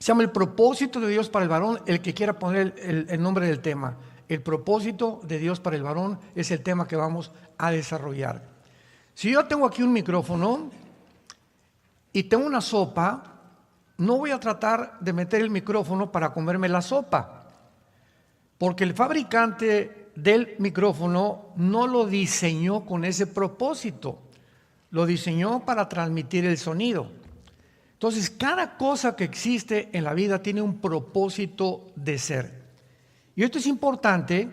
Se llama el propósito de Dios para el varón. El que quiera poner el nombre del tema, el propósito de Dios para el varón, es el tema que vamos a desarrollar. Si yo tengo aquí un micrófono y tengo una sopa, no voy a tratar de meter el micrófono para comerme la sopa, porque el fabricante del micrófono no lo diseñó con ese propósito, lo diseñó para transmitir el sonido. Entonces, cada cosa que existe en la vida tiene un propósito de ser. Y esto es importante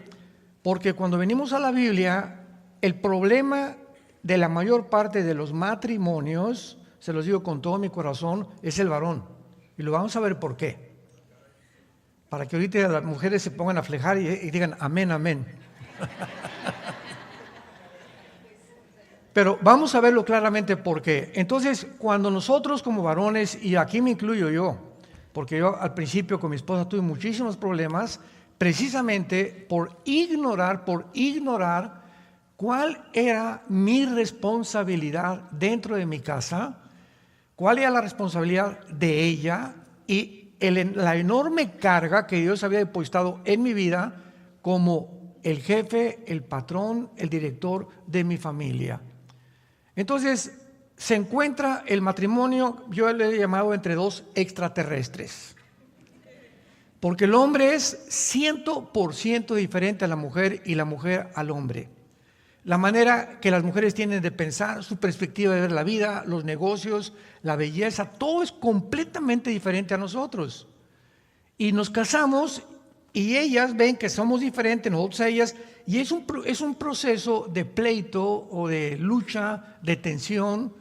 porque cuando venimos a la Biblia, el problema de la mayor parte de los matrimonios, se los digo con todo mi corazón, es el varón. Y lo vamos a ver por qué. Para que ahorita las mujeres se pongan a flejar y digan amén, amén. Pero vamos a verlo claramente por qué. Entonces, cuando nosotros como varones, y aquí me incluyo yo, porque yo al principio con mi esposa tuve muchísimos problemas, precisamente por ignorar cuál era mi responsabilidad dentro de mi casa, cuál era la responsabilidad de ella y la enorme carga que Dios había depositado en mi vida como el jefe, el patrón, el director de mi familia. Entonces se encuentra el matrimonio, yo le he llamado entre dos extraterrestres, porque el hombre es 100% diferente a la mujer y la mujer al hombre. La manera que las mujeres tienen de pensar, su perspectiva de ver la vida, los negocios, la belleza, todo es completamente diferente a nosotros. Y nos casamos y ellas ven que somos diferentes, nosotros a ellas, y es un proceso de pleito o de lucha, de tensión,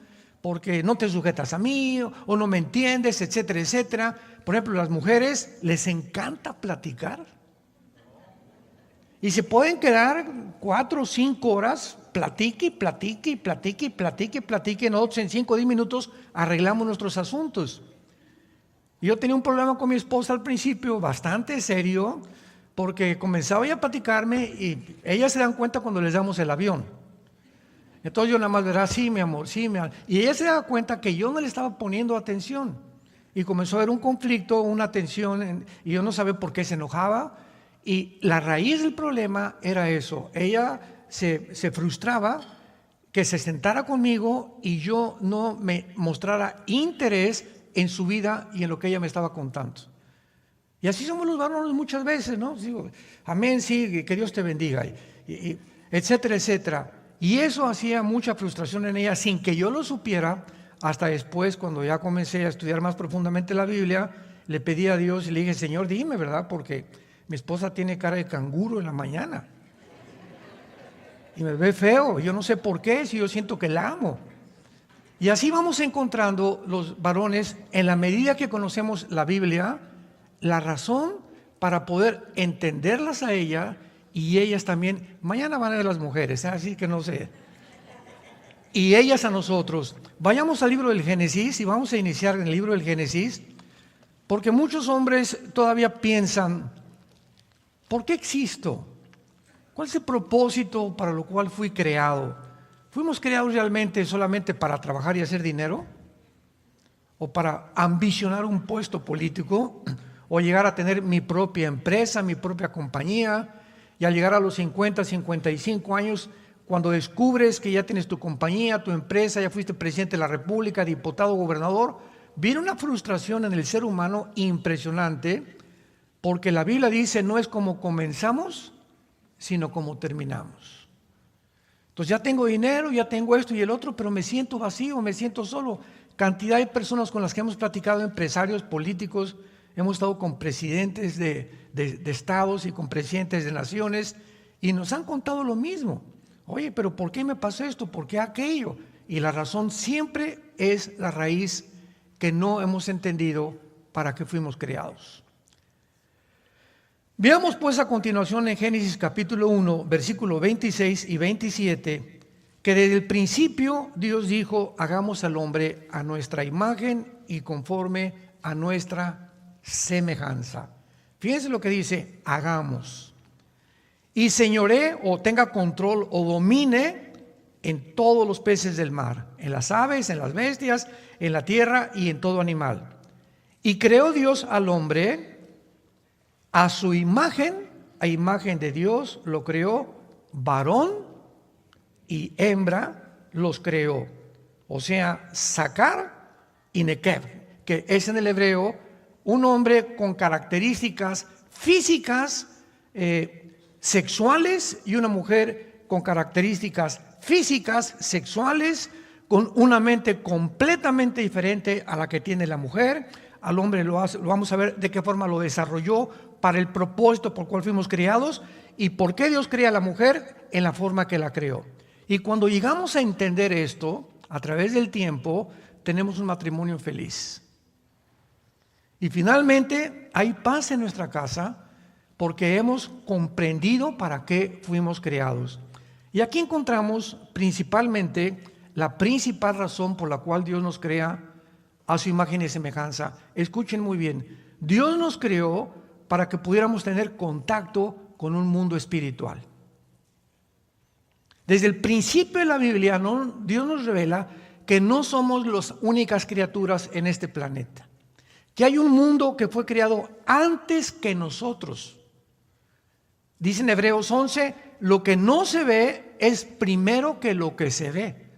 porque no te sujetas a mí o no me entiendes, etcétera, etcétera. Por ejemplo, las mujeres les encanta platicar. Y se pueden quedar 4 o 5 horas, platique. Nosotros en 5 o 10 minutos arreglamos nuestros asuntos. Yo tenía un problema con mi esposa al principio, bastante serio, porque comenzaba ella a platicarme y ellas se dan cuenta cuando les damos el avión. Entonces yo nada más verá, sí, mi amor, sí, mi amor. Y ella se daba cuenta que yo no le estaba poniendo atención. Y comenzó a haber un conflicto, una tensión, y yo no sabía por qué se enojaba. Y la raíz del problema era eso. Ella se frustraba que se sentara conmigo y yo no me mostrara interés en su vida y en lo que ella me estaba contando. Y así somos los varones muchas veces, ¿no? Digo, amén, sí, que Dios te bendiga, etcétera, etcétera. Y eso hacía mucha frustración en ella sin que yo lo supiera. Hasta después, cuando ya comencé a estudiar más profundamente la Biblia, le pedí a Dios y le dije, Señor, dime, ¿verdad? Porque mi esposa tiene cara de canguro en la mañana y me ve feo, yo no sé por qué, si yo siento que la amo. Y así vamos encontrando los varones, en la medida que conocemos la Biblia, la razón para poder entenderlas a ella y ellas también. Mañana van a ver las mujeres, así que no sé. Y ellas a nosotros. Vayamos al libro del Génesis y vamos a iniciar en el libro del Génesis, porque muchos hombres todavía piensan, ¿por qué existo? ¿Cuál es el propósito para lo cual fui creado? ¿Fuimos creados realmente solamente para trabajar y hacer dinero? ¿O para ambicionar un puesto político? ¿O llegar a tener mi propia empresa, mi propia compañía? Y al llegar a los 50, 55 años, cuando descubres que ya tienes tu compañía, tu empresa, ya fuiste presidente de la República, diputado, gobernador, viene una frustración en el ser humano impresionante, porque la Biblia dice, no es como comenzamos, sino como terminamos. Entonces ya tengo dinero, ya tengo esto y el otro, pero me siento vacío, me siento solo. Cantidad de personas con las que hemos platicado, empresarios, políticos, hemos estado con presidentes de estados y con presidentes de naciones y nos han contado lo mismo. Oye, pero ¿por qué me pasó esto? ¿Por qué aquello? Y la razón siempre es la raíz que no hemos entendido para qué fuimos creados. Veamos pues a continuación en Génesis capítulo 1, versículo 26 y 27, que desde el principio Dios dijo, hagamos al hombre a nuestra imagen y conforme a nuestra semejanza. Fíjense lo que dice, hagamos. Y señoree o tenga control o domine en todos los peces del mar, en las aves, en las bestias, en la tierra y en todo animal. Y creó Dios al hombre a su imagen, a imagen de Dios lo creó, varón y hembra los creó. O sea, Sacar y Nekeb, que es en el hebreo un hombre con características físicas, sexuales, y una mujer con características físicas, sexuales, con una mente completamente diferente a la que tiene la mujer. Al hombre lo vamos a ver de qué forma lo desarrolló para el propósito por el cual fuimos creados y por qué Dios crea a la mujer en la forma que la creó. Y cuando llegamos a entender esto, a través del tiempo, tenemos un matrimonio feliz. Y finalmente hay paz en nuestra casa porque hemos comprendido para qué fuimos creados. Y aquí encontramos principalmente la principal razón por la cual Dios nos crea a su imagen y semejanza. Escuchen muy bien, Dios nos creó para que pudiéramos tener contacto con un mundo espiritual. Desde el principio de la Biblia, Dios nos revela que no somos las únicas criaturas en este planeta, que hay un mundo que fue creado antes que nosotros. Dice en Hebreos 11, lo que no se ve es primero que lo que se ve.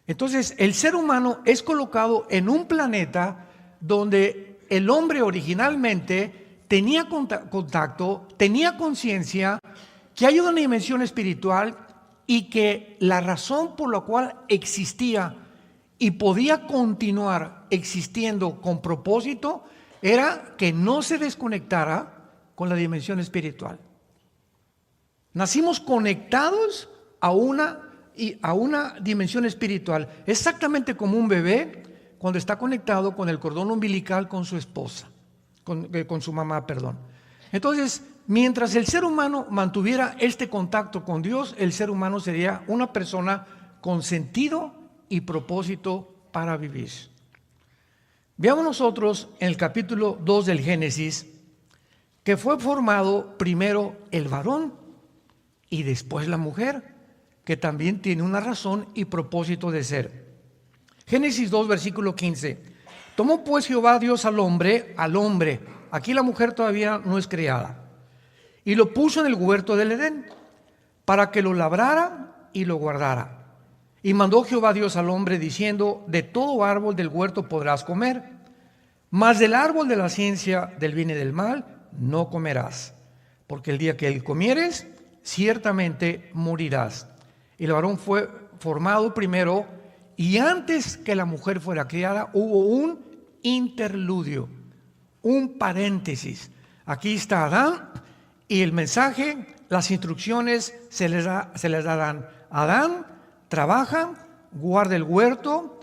Entonces, el ser humano es colocado en un planeta donde el hombre originalmente tenía contacto, tenía conciencia, que hay una dimensión espiritual y que la razón por la cual existía y podía continuar existiendo con propósito era que no se desconectara con la dimensión espiritual. Nacimos conectados a una dimensión espiritual, exactamente como un bebé cuando está conectado con el cordón umbilical con su esposa, con su mamá, perdón. Entonces, mientras el ser humano mantuviera este contacto con Dios, el ser humano sería una persona con sentido y propósito para vivir. Veamos nosotros en el capítulo 2 del Génesis que fue formado primero el varón y después la mujer, que también tiene una razón y propósito de ser. Génesis 2, versículo 15. Tomó pues Jehová Dios al hombre, aquí la mujer todavía no es creada, y lo puso en el huerto del Edén, para que lo labrara y lo guardara. Y mandó Jehová Dios al hombre diciendo, de todo árbol del huerto podrás comer, mas del árbol de la ciencia del bien y del mal no comerás, porque el día que él comieres, ciertamente morirás. Y el varón fue formado primero, y antes que la mujer fuera criada, hubo un interludio, un paréntesis. Aquí está Adán, y el mensaje, las instrucciones se les darán. Adán, trabaja, guarda el huerto,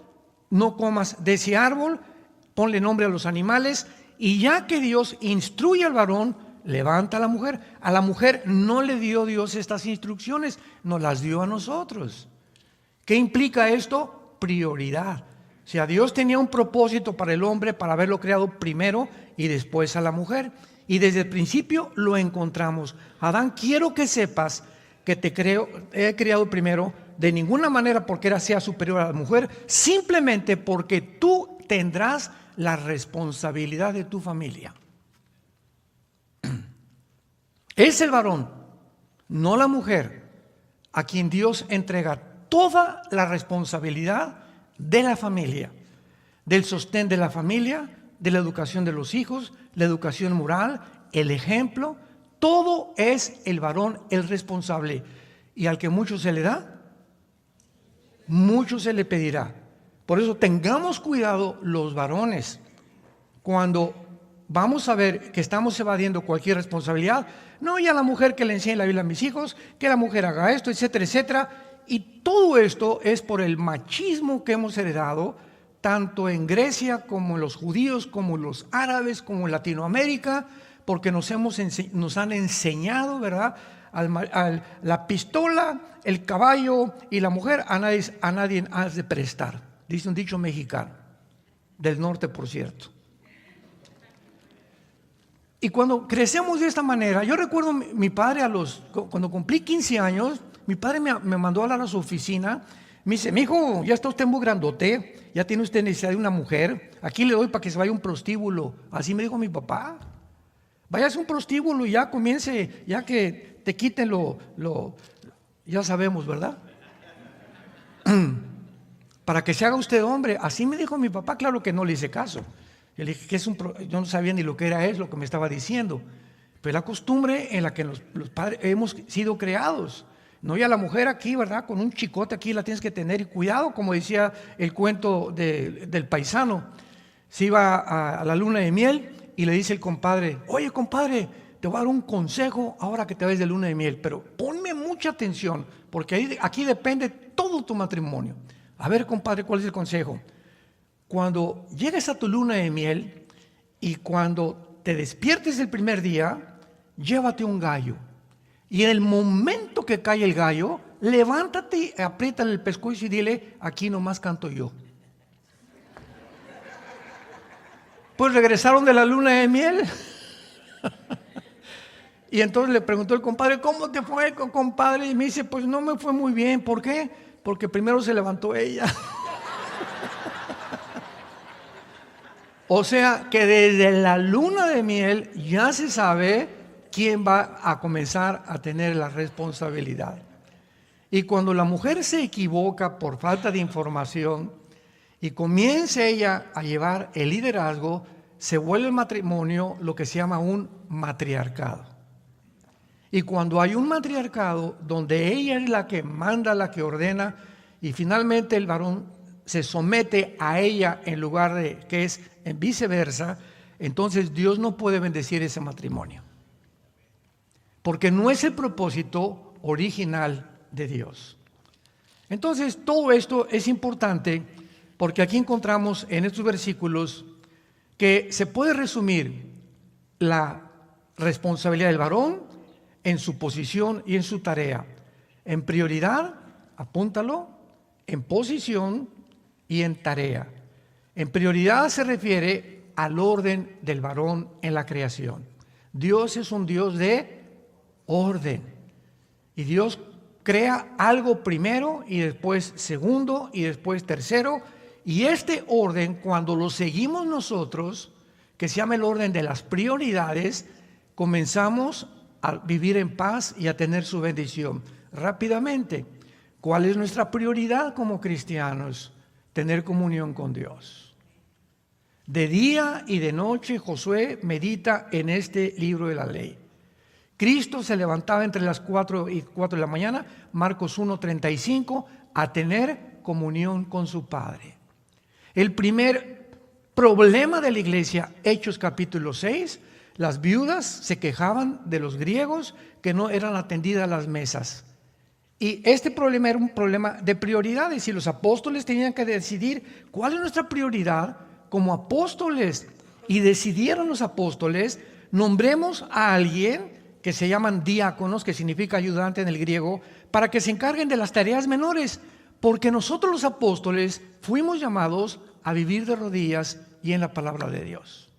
no comas de ese árbol, ponle nombre a los animales, y ya que Dios instruye al varón, levanta a la mujer. A la mujer no le dio Dios estas instrucciones, nos las dio a nosotros. ¿Qué implica esto? Prioridad. O sea, Dios tenía un propósito para el hombre, para haberlo creado primero y después a la mujer. Y desde el principio lo encontramos. Adán, quiero que sepas que he creado primero, de ninguna manera porque sea superior a la mujer, simplemente porque tú tendrás la responsabilidad de tu familia. Es el varón, no la mujer, a quien Dios entrega toda la responsabilidad de la familia, del sostén de la familia, de la educación de los hijos, la educación moral, el ejemplo. Todo es el varón el responsable. Y al que mucho se le da, mucho se le pedirá. Por eso tengamos cuidado los varones cuando vamos a ver que estamos evadiendo cualquier responsabilidad. No, y a la mujer que le enseñe la Biblia a mis hijos, que la mujer haga esto, etcétera, etcétera. Y todo esto es por el machismo que hemos heredado, tanto en Grecia como en los judíos, como en los árabes, como en Latinoamérica, porque nos han enseñado, ¿verdad? La pistola, el caballo y la mujer a nadie has de prestar. Dice un dicho mexicano, del norte, por cierto. Y cuando crecemos de esta manera, yo recuerdo mi padre cuando cumplí 15 años, mi padre me mandó a su oficina, Me dice, mijo, ya está usted muy grandote, ya tiene usted necesidad de una mujer, aquí le doy para que se vaya a un prostíbulo. Así me dijo mi papá. Váyase a un prostíbulo y ya comience, ya que te quiten ya sabemos, ¿verdad? Para que se haga usted hombre. Así me dijo mi papá. Claro que no le hice caso. Yo le dije que yo no sabía ni lo que era lo que me estaba diciendo. Pero la costumbre en la que los padres hemos sido creados. No, y a la mujer aquí, ¿verdad? Con un chicote aquí la tienes que tener y cuidado, como decía el cuento del paisano. Se iba a la luna de miel y le dice el compadre, oye compadre, te voy a dar un consejo ahora que te ves de luna de miel, pero ponme mucha atención, porque aquí depende todo tu matrimonio. A ver compadre, ¿cuál es el consejo? Cuando llegues a tu luna de miel y cuando te despiertes el primer día, llévate un gallo. Y en el momento que cae el gallo, levántate, apriétale el pescuezo y dile, aquí nomás canto yo. Pues regresaron de la luna de miel. Y entonces le preguntó el compadre, ¿cómo te fue, compadre? Y me dice, pues no me fue muy bien. ¿Por qué? Porque primero se levantó ella. O sea que desde la luna de miel ya se sabe quién va a comenzar a tener la responsabilidad. Y cuando la mujer se equivoca por falta de información y comienza ella a llevar el liderazgo, se vuelve el matrimonio lo que se llama un matriarcado. Y cuando hay un matriarcado donde ella es la que manda, la que ordena, y finalmente el varón se somete a ella en lugar de que es en viceversa, entonces Dios no puede bendecir ese matrimonio. Porque no es el propósito original de Dios. Entonces todo esto es importante porque aquí encontramos en estos versículos que se puede resumir la responsabilidad del varón en su posición y en su tarea. En prioridad, apúntalo, en posición y en tarea. En prioridad se refiere al orden del varón en la creación. Dios es un Dios de orden. Y Dios crea algo primero y después segundo y después tercero. Y este orden, cuando lo seguimos nosotros, que se llama el orden de las prioridades, comenzamos a vivir en paz y a tener su bendición. Rápidamente, ¿cuál es nuestra prioridad como cristianos? Tener comunión con Dios. De día y de noche Josué medita en este libro de la ley. Cristo se levantaba entre las 4 y 4 de la mañana, Marcos 1:35, a tener comunión con su Padre. El primer problema de la iglesia, Hechos capítulo 6, las viudas se quejaban de los griegos que no eran atendidas las mesas. Y este problema era un problema de prioridades y los apóstoles tenían que decidir cuál es nuestra prioridad como apóstoles. Y decidieron los apóstoles, nombremos a alguien que se llaman diáconos, que significa ayudante en el griego, para que se encarguen de las tareas menores, porque nosotros los apóstoles fuimos llamados a vivir de rodillas y en la palabra de Dios.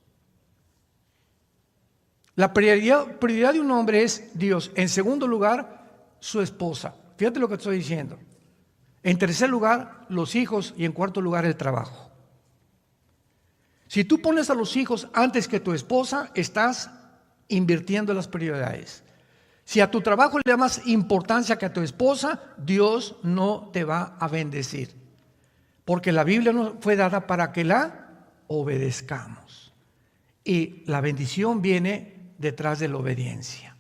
La prioridad de un hombre es Dios. En segundo lugar, su esposa. Fíjate lo que estoy diciendo. En tercer lugar, los hijos, y en cuarto lugar, el trabajo. Si tú pones a los hijos antes que tu esposa, estás invirtiendo las prioridades. Si a tu trabajo le da más importancia que a tu esposa, Dios no te va a bendecir. Porque la Biblia no fue dada para que la obedezcamos. Y la bendición viene detrás de la obediencia.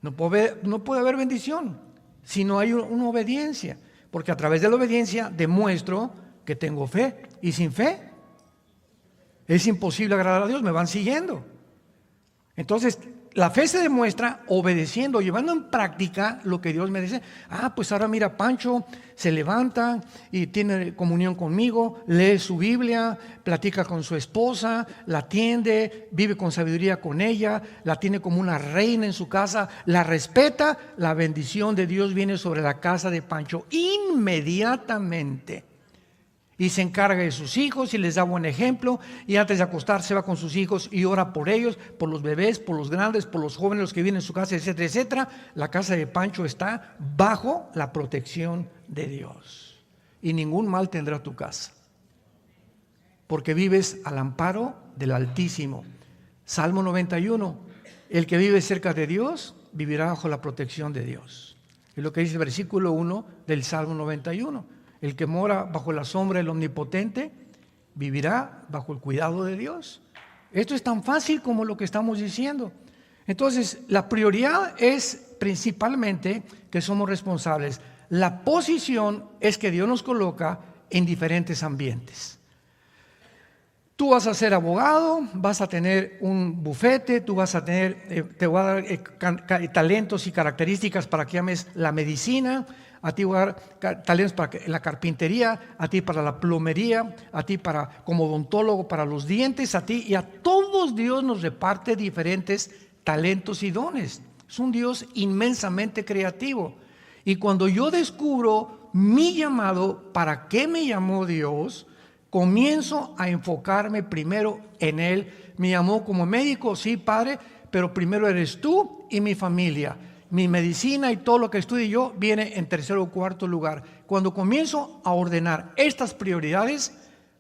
No puede haber bendición si no hay una obediencia. Porque a través de la obediencia demuestro que tengo fe. Y sin fe es imposible agradar a Dios. Me van siguiendo. Entonces, la fe se demuestra obedeciendo, llevando en práctica lo que Dios me dice. Pues ahora mira, Pancho se levanta y tiene comunión conmigo, lee su Biblia, platica con su esposa, la atiende, vive con sabiduría con ella, la tiene como una reina en su casa, la respeta. La bendición de Dios viene sobre la casa de Pancho inmediatamente. Y se encarga de sus hijos y les da buen ejemplo. Y antes de acostarse va con sus hijos y ora por ellos, por los bebés, por los grandes, por los jóvenes, los que vienen en su casa, etcétera, etcétera. La casa de Pancho está bajo la protección de Dios. y ningún mal tendrá tu casa, porque vives al amparo del Altísimo. Salmo 91, el que vive cerca de Dios vivirá bajo la protección de Dios. Es lo que dice el versículo 1 del Salmo 91. El que mora bajo la sombra del Omnipotente vivirá bajo el cuidado de Dios. Esto es tan fácil como lo que estamos diciendo. Entonces, la prioridad es principalmente que somos responsables. La posición es que Dios nos coloca en diferentes ambientes. Tú vas a ser abogado, vas a tener un bufete, tú vas a tener, te voy a dar talentos y características para que ames la medicina, a ti voy a dar talentos para la carpintería, a ti para la plomería, a ti para como odontólogo para los dientes, a ti y a todos Dios nos reparte diferentes talentos y dones. Es un Dios inmensamente creativo. Y cuando yo descubro mi llamado, ¿para qué me llamó Dios?, comienzo a enfocarme primero en Él. Me llamó como médico, sí, Padre, pero primero eres tú y mi familia. Mi medicina y todo lo que estudie yo viene en tercer o cuarto lugar. Cuando comienzo a ordenar estas prioridades,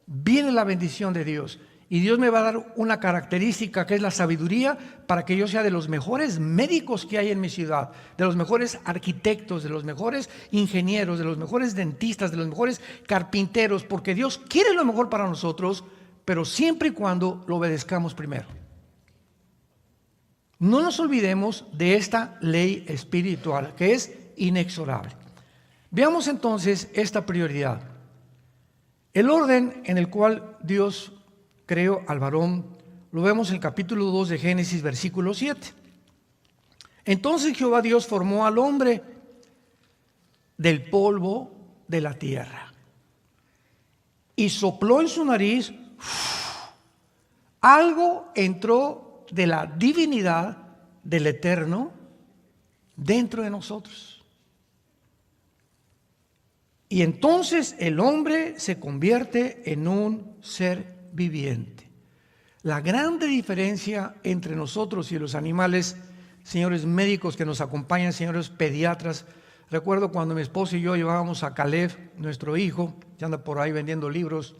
viene la bendición de Dios. Y Dios me va a dar una característica que es la sabiduría para que yo sea de los mejores médicos que hay en mi ciudad, de los mejores arquitectos, de los mejores ingenieros, de los mejores dentistas, de los mejores carpinteros, porque Dios quiere lo mejor para nosotros, pero siempre y cuando lo obedezcamos primero. No nos olvidemos de esta ley espiritual que es inexorable. Veamos entonces esta prioridad. El orden en el cual Dios creó al varón, lo vemos en el capítulo 2 de Génesis, versículo 7. Entonces Jehová Dios formó al hombre del polvo de la tierra y sopló en su nariz, algo entró de la divinidad del Eterno dentro de nosotros. Y entonces el hombre se convierte en un ser viviente. La grande diferencia entre nosotros y los animales, señores médicos que nos acompañan, señores pediatras. Recuerdo cuando mi esposo y yo llevábamos a Caleb, nuestro hijo, que anda por ahí vendiendo libros,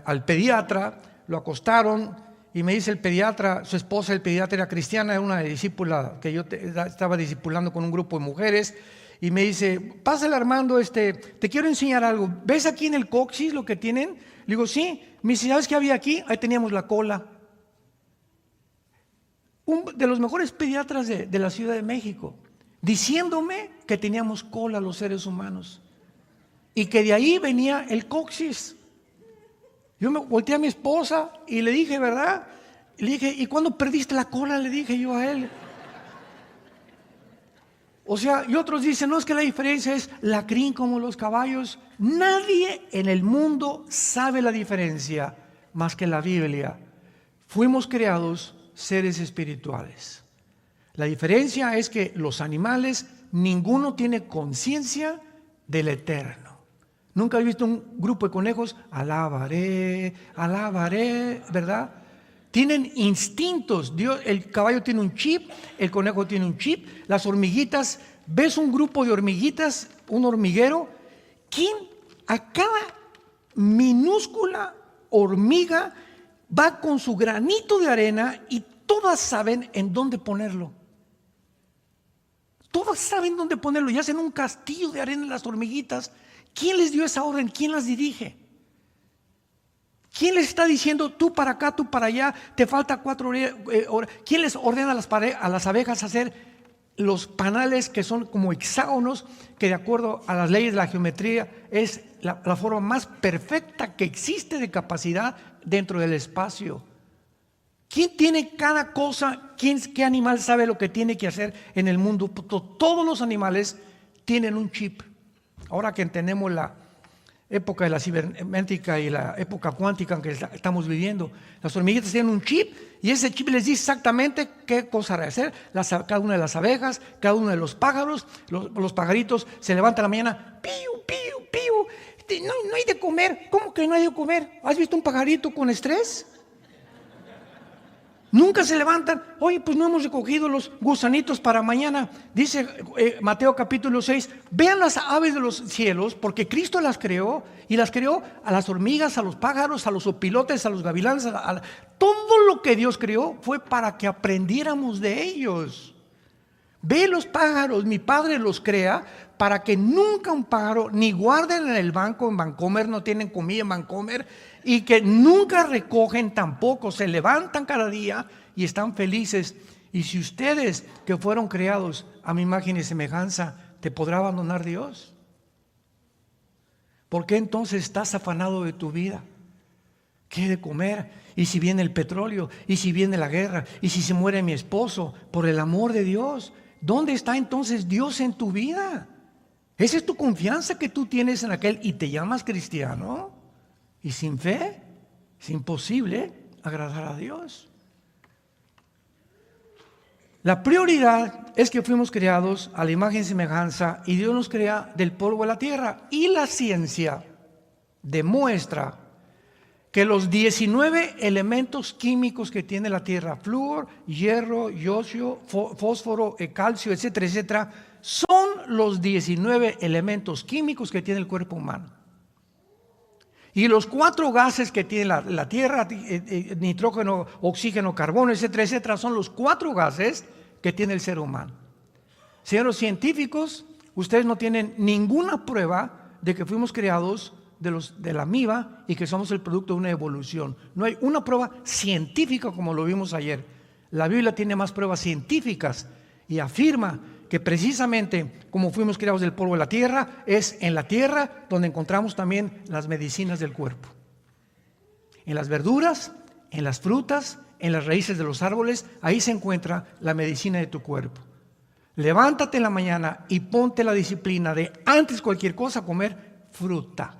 al pediatra, lo acostaron y me dice el pediatra, su esposa, el pediatra era cristiana, era una discípula que yo estaba discipulando con un grupo de mujeres, y me dice, pásale Armando, te quiero enseñar algo. ¿Ves aquí en el coxis lo que tienen? Le digo, sí. Me dice, ¿sabes qué había aquí? Ahí teníamos la cola. Un de los mejores pediatras de la Ciudad de México, diciéndome que teníamos cola los seres humanos y que de ahí venía el coxis. Yo me volteé a mi esposa y le dije, ¿verdad? Le dije, ¿y cuándo perdiste la cola? Le dije yo a él. O sea, y otros dicen, no, es que la diferencia es la crin como los caballos. Nadie en el mundo sabe la diferencia más que la Biblia. Fuimos creados seres espirituales. La diferencia es que los animales, ninguno tiene conciencia del Eterno. Nunca he visto un grupo de conejos, alabaré, alabaré, ¿verdad? Tienen instintos. Dios, el caballo tiene un chip, el conejo tiene un chip, las hormiguitas, ves un grupo de hormiguitas, un hormiguero, ¿quién a cada minúscula hormiga va con su granito de arena y todas saben en dónde ponerlo? Todas saben dónde ponerlo y hacen un castillo de arena en las hormiguitas. ¿Quién les dio esa orden? ¿Quién las dirige? ¿Quién les está diciendo tú para acá, tú para allá, te falta 4 horas? ¿Quién les ordena a las abejas hacer los panales que son como hexágonos, que de acuerdo a las leyes de la geometría es la forma más perfecta que existe de capacidad dentro del espacio? ¿Quién tiene cada cosa? ¿Qué animal sabe lo que tiene que hacer en el mundo? Todos los animales tienen un chip. Ahora que entendemos la época de la cibernética y la época cuántica en que estamos viviendo, las hormiguitas tienen un chip y ese chip les dice exactamente qué cosa hacer. Cada una de las abejas, cada uno de los pájaros, los pajaritos se levantan a la mañana, piu, piu, piu, no hay de comer. ¿Cómo que no hay de comer? ¿Has visto un pajarito con estrés? Nunca se levantan. Oye, pues no hemos recogido los gusanitos para mañana. Dice Mateo capítulo 6, vean las aves de los cielos, porque Cristo las creó, y las creó a las hormigas, a los pájaros, a los opilotes, a los gavilanes. Todo lo que Dios creó fue para que aprendiéramos de ellos. Ve los pájaros, mi Padre los crea para que nunca un pájaro ni guarden en el banco en Vancomer, no tienen comida en Vancomer, y que nunca recogen tampoco, se levantan cada día y están felices. Y si ustedes que fueron creados a mi imagen y semejanza, ¿te podrá abandonar Dios? ¿Por qué entonces estás afanado de tu vida? ¿Qué he de comer? ¿Y si viene el petróleo? ¿Y si viene la guerra? ¿Y si se muere mi esposo? Por el amor de Dios, ¿dónde está entonces Dios en tu vida? Esa es tu confianza que tú tienes en aquel y te llamas cristiano. Y sin fe es imposible agradar a Dios. La prioridad es que fuimos creados a la imagen y semejanza, y Dios nos crea del polvo de la tierra. Y la ciencia demuestra que los 19 elementos químicos que tiene la tierra, flúor, hierro, yodio, fósforo, calcio, etcétera, etcétera, son los 19 elementos químicos que tiene el cuerpo humano. Y los 4 gases que tiene la tierra, nitrógeno, oxígeno, carbono, etcétera, etcétera, son los 4 gases que tiene el ser humano. Señores científicos, ustedes no tienen ninguna prueba de que fuimos creados de la amiba y que somos el producto de una evolución. No hay una prueba científica como lo vimos ayer. La Biblia tiene más pruebas científicas y afirma que precisamente como fuimos creados del polvo de la tierra, es en la tierra donde encontramos también las medicinas del cuerpo. En las verduras, en las frutas, en las raíces de los árboles, ahí se encuentra la medicina de tu cuerpo. Levántate en la mañana y ponte la disciplina de antes cualquier cosa comer fruta.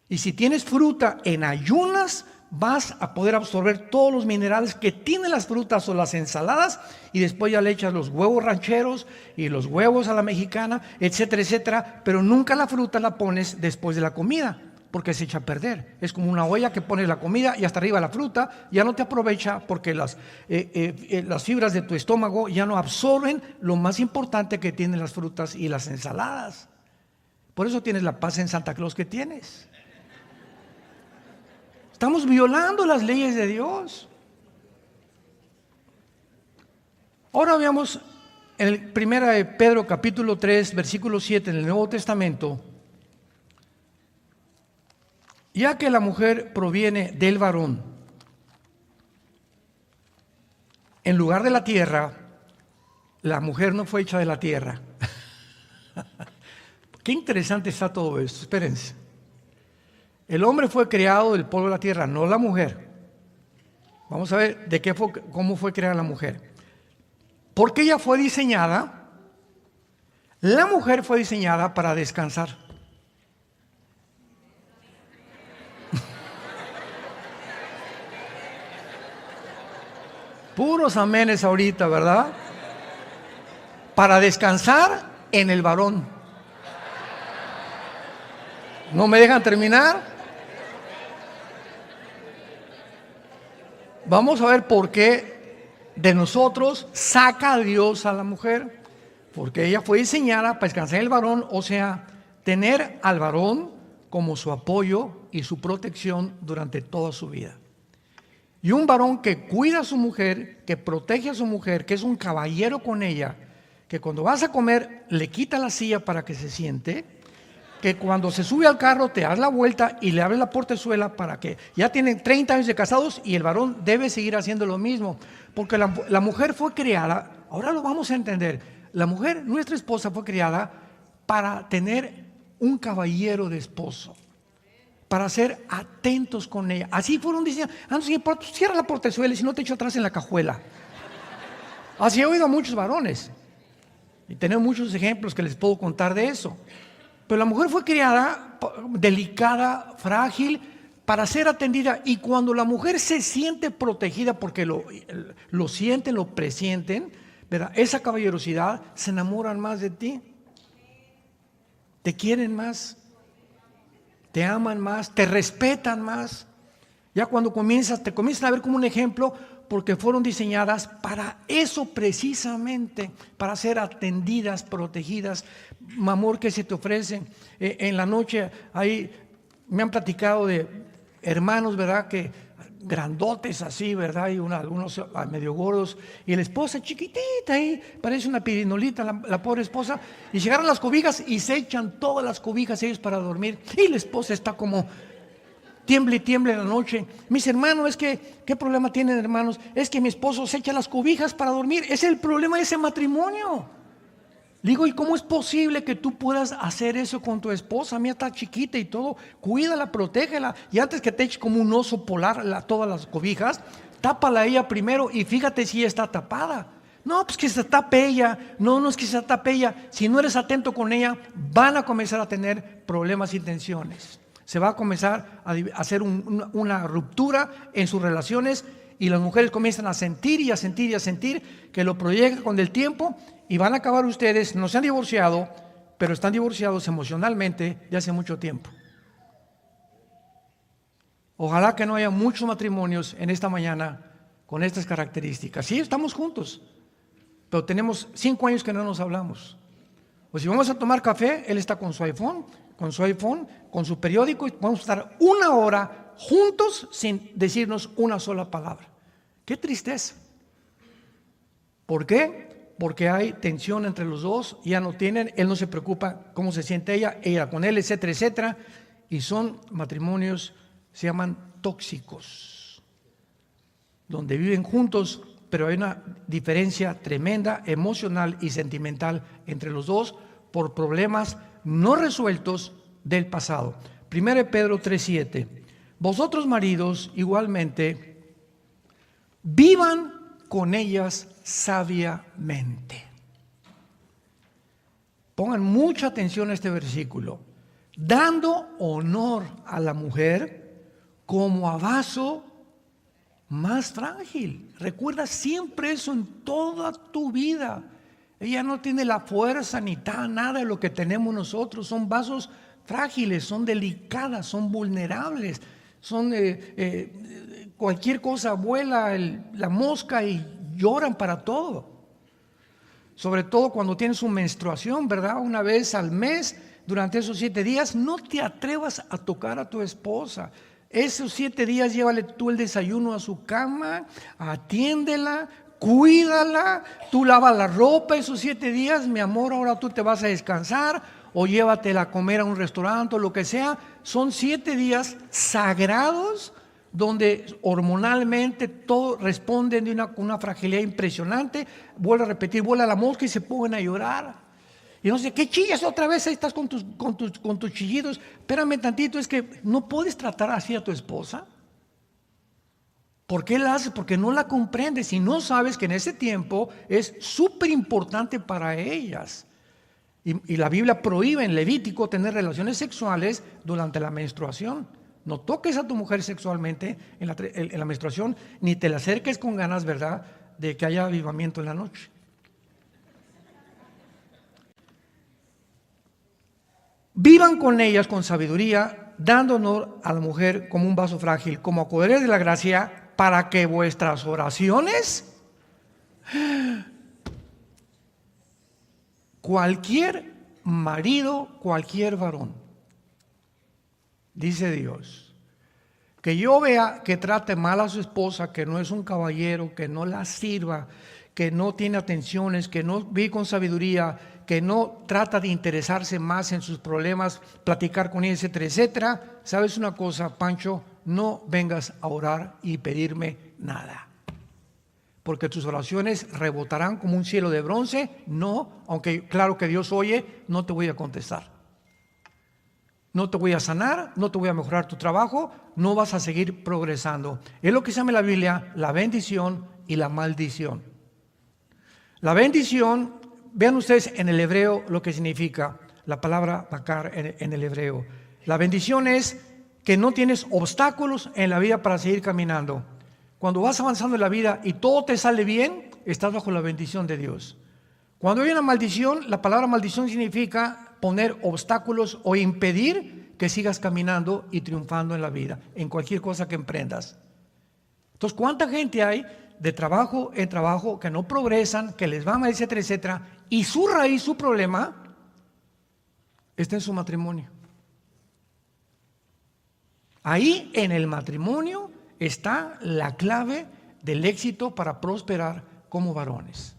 Y si tienes fruta en ayunas, vas a poder absorber todos los minerales que tienen las frutas o las ensaladas, y después ya le echas los huevos rancheros y los huevos a la mexicana, etcétera, etcétera, pero nunca la fruta la pones después de la comida, porque se echa a perder. Es como una olla que pones la comida y hasta arriba la fruta, ya no te aprovecha porque las fibras de tu estómago ya no absorben lo más importante que tienen las frutas y las ensaladas. Por eso tienes la paz en Santa Claus que tienes. Estamos violando las leyes de Dios. Ahora veamos en el 1 de Pedro capítulo 3, versículo 7 en el Nuevo Testamento. Ya que la mujer proviene del varón, en lugar de la tierra, la mujer no fue hecha de la tierra. Qué interesante está todo esto, espérense. El hombre fue creado del polvo de la tierra, no la mujer. Vamos a ver cómo fue creada la mujer. Porque ella fue diseñada, la mujer fue diseñada para descansar. Puros amenes ahorita, ¿verdad? Para descansar en el varón. ¿No me dejan terminar? Vamos a ver por qué de nosotros saca a Dios a la mujer. Porque ella fue diseñada para descansar en el varón, o sea, tener al varón como su apoyo y su protección durante toda su vida. Y un varón que cuida a su mujer, que protege a su mujer, que es un caballero con ella, que cuando vas a comer le quita la silla para que se siente, que cuando se sube al carro te das la vuelta y le abres la portezuela para que ya tienen 30 años de casados, y el varón debe seguir haciendo lo mismo, porque la mujer fue creada, ahora lo vamos a entender, la mujer, nuestra esposa, fue creada para tener un caballero de esposo, para ser atentos con ella. Así fueron diciendo, cierra la portezuela y si no te echo atrás en la cajuela. Así he oído a muchos varones y tenemos muchos ejemplos que les puedo contar de eso. Pero la mujer fue criada delicada, frágil, para ser atendida. Y cuando la mujer se siente protegida, porque lo sienten, lo presienten, ¿verdad? Esa caballerosidad, se enamoran más de ti. Te quieren más. Te aman más. Te respetan más. Ya cuando te comienzan a ver como un ejemplo, porque fueron diseñadas para eso precisamente, para ser atendidas, protegidas. Amor que se te ofrece en la noche. Ahí me han platicado de hermanos, ¿verdad? Que grandotes así, ¿verdad? Y algunos medio gordos. Y la esposa chiquitita ahí, parece una pirinolita, la pobre esposa. Y llegaron las cobijas y se echan todas las cobijas ellos para dormir. Y la esposa está como tiemble y tiemble en la noche. Mis hermanos, es que, ¿qué problema tienen, hermanos? Es que mi esposo se echa las cobijas para dormir. Es el problema de ese matrimonio. Digo, ¿y cómo es posible que tú puedas hacer eso con tu esposa? Mía está chiquita y todo. Cuídala, protégela. Y antes que te eche como un oso polar todas las cobijas, tápala ella primero y fíjate si ella está tapada. No, pues que se tape ella. No es que se tape ella. Si no eres atento con ella, van a comenzar a tener problemas y tensiones. Se va a comenzar a hacer una ruptura en sus relaciones y las mujeres comienzan a sentir y a sentir y a sentir que lo proyectan con el tiempo y van a acabar ustedes, no se han divorciado, pero están divorciados emocionalmente de hace mucho tiempo. Ojalá que no haya muchos matrimonios en esta mañana con estas características. Sí, estamos juntos, pero tenemos 5 años que no nos hablamos. O si vamos a tomar café, él está con su iPhone, con su periódico, y vamos a estar 1 hora juntos sin decirnos una sola palabra. ¡Qué tristeza! ¿Por qué? Porque hay tensión entre los dos, ya no tienen, él no se preocupa cómo se siente ella con él, etcétera, etcétera. Y son matrimonios, se llaman tóxicos, donde viven juntos, pero hay una diferencia tremenda, emocional y sentimental entre los dos por problemas no resueltos del pasado. 1 Pedro 3:7. Vosotros maridos igualmente vivan con ellas sabiamente. Pongan mucha atención a este versículo. Dando honor a la mujer como a vaso más frágil. Recuerda siempre eso en toda tu vida. Ella no tiene la fuerza ni nada de lo que tenemos nosotros. Son vasos frágiles, son delicadas, son vulnerables. Son cualquier cosa vuela la mosca y lloran para todo. Sobre todo cuando tienes su menstruación, ¿verdad? Una vez al mes, durante esos 7 días, no te atrevas a tocar a tu esposa. Esos 7 días llévale tú el desayuno a su cama, atiéndela, cuídala, tú lavas la ropa esos 7 días, mi amor, ahora tú te vas a descansar o llévatela a comer a un restaurante o lo que sea. Son 7 días sagrados donde hormonalmente todo responde de una fragilidad impresionante. Vuelvo a repetir, vuela la mosca y se ponen a llorar. Y no sé, ¿qué chillas otra vez? Ahí estás con tus chillidos. Espérame tantito, es que no puedes tratar así a tu esposa. ¿Por qué la haces? Porque no la comprendes y no sabes que en ese tiempo es súper importante para ellas. Y la Biblia prohíbe en Levítico tener relaciones sexuales durante la menstruación. No toques a tu mujer sexualmente en la menstruación, ni te la acerques con ganas, ¿verdad?, de que haya avivamiento en la noche. Vivan con ellas con sabiduría, dando honor a la mujer como un vaso frágil, como acogedores de la gracia, para que vuestras oraciones, cualquier marido, cualquier varón, dice Dios, que yo vea que trate mal a su esposa, que no es un caballero, que no la sirva, que no tiene atenciones, que no vive con sabiduría, que no trata de interesarse más en sus problemas, platicar con ella, etcétera, etcétera. ¿Sabes una cosa, Pancho? No vengas a orar y pedirme nada, porque tus oraciones rebotarán como un cielo de bronce. No, aunque claro que Dios oye, no te voy a contestar. No te voy a sanar, no te voy a mejorar tu trabajo, no vas a seguir progresando. Es lo que se llama en la Biblia la bendición y la maldición. La bendición, vean ustedes en el hebreo lo que significa la palabra bakar en el hebreo. La bendición es que no tienes obstáculos en la vida para seguir caminando. Cuando vas avanzando en la vida y todo te sale bien, estás bajo la bendición de Dios. Cuando hay una maldición, la palabra maldición significa poner obstáculos o impedir que sigas caminando y triunfando en la vida, en cualquier cosa que emprendas. Entonces, ¿cuánta gente hay de trabajo en trabajo, que no progresan, que les va mal, etcétera, etcétera, y su raíz, su problema, está en su matrimonio. Ahí en el matrimonio está la clave del éxito para prosperar como varones.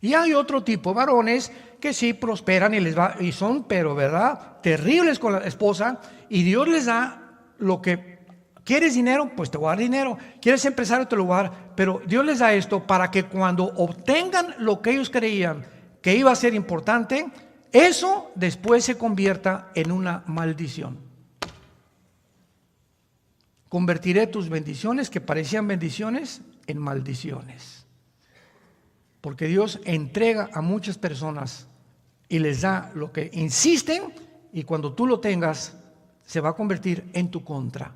Y hay otro tipo de varones que sí prosperan y les va, y son, pero verdad, terribles con la esposa, y Dios les da lo que quieres. Dinero, pues te voy a dar dinero. Quieres empresario, te lo voy a dar. Pero Dios les da esto para que cuando obtengan lo que ellos creían que iba a ser importante, eso después se convierta en una maldición. Convertiré tus bendiciones que parecían bendiciones en maldiciones. Porque Dios entrega a muchas personas y les da lo que insisten, y cuando tú lo tengas se va a convertir en tu contra.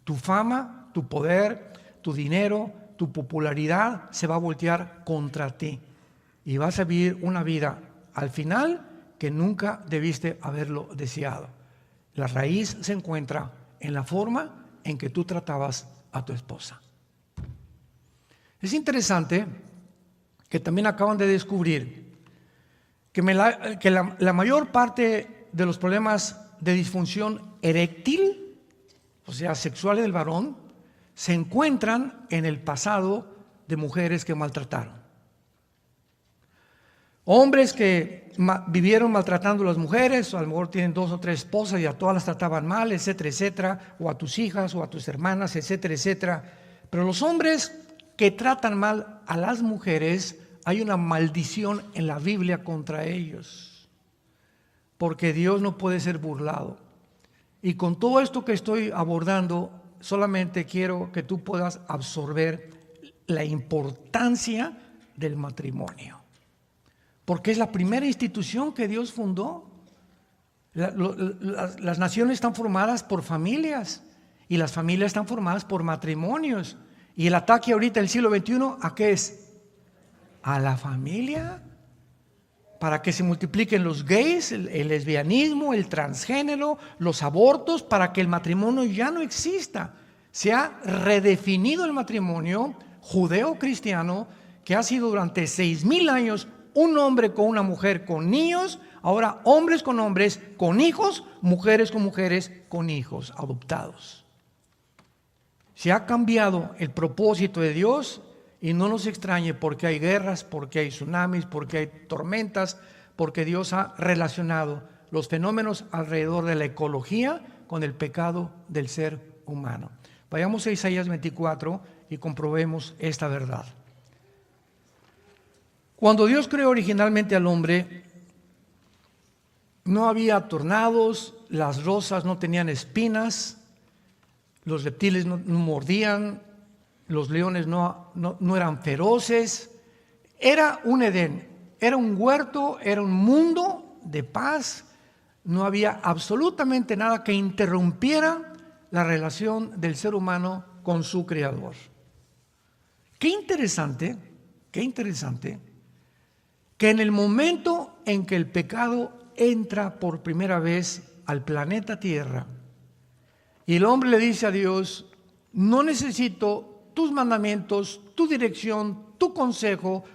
Tu fama, tu poder, tu dinero, tu popularidad se va a voltear contra ti y vas a vivir una vida al final que nunca debiste haberlo deseado. La raíz se encuentra en la forma en que tú tratabas a tu esposa. Es interesante que también acaban de descubrir que la mayor parte de los problemas de disfunción eréctil, o sea, sexuales del varón, se encuentran en el pasado de mujeres que maltrataron. Hombres que vivieron maltratando a las mujeres, o a lo mejor tienen 2 o 3 esposas y a todas las trataban mal, etcétera, etcétera, o a tus hijas o a tus hermanas, etcétera, etcétera. Pero los hombres que tratan mal a las mujeres, hay una maldición en la Biblia contra ellos, porque Dios no puede ser burlado. Y con todo esto que estoy abordando, solamente quiero que tú puedas absorber la importancia del matrimonio, porque es la primera institución que Dios fundó. Las naciones están formadas por familias, y las familias están formadas por matrimonios. Y el ataque ahorita del siglo XXI, ¿a qué es? A la familia, para que se multipliquen los gays, el lesbianismo, el transgénero, los abortos, para que el matrimonio ya no exista. Se ha redefinido el matrimonio judeo-cristiano, que ha sido durante 6,000 años un hombre con una mujer con niños, ahora hombres con hombres con hijos, mujeres con mujeres con hijos adoptados. Se ha cambiado el propósito de Dios. Y no nos extrañe, porque hay guerras, porque hay tsunamis, porque hay tormentas, porque Dios ha relacionado los fenómenos alrededor de la ecología con el pecado del ser humano. Vayamos a Isaías 24 y comprobemos esta verdad. Cuando Dios creó originalmente al hombre, no había tornados, las rosas no tenían espinas, los reptiles no mordían, los leones no eran feroces. Era un Edén, era un huerto, era un mundo de paz. No había absolutamente nada que interrumpiera la relación del ser humano con su Creador. Qué interesante que en el momento en que el pecado entra por primera vez al planeta Tierra y el hombre le dice a Dios: no necesito tus mandamientos, tu dirección, tu consejo,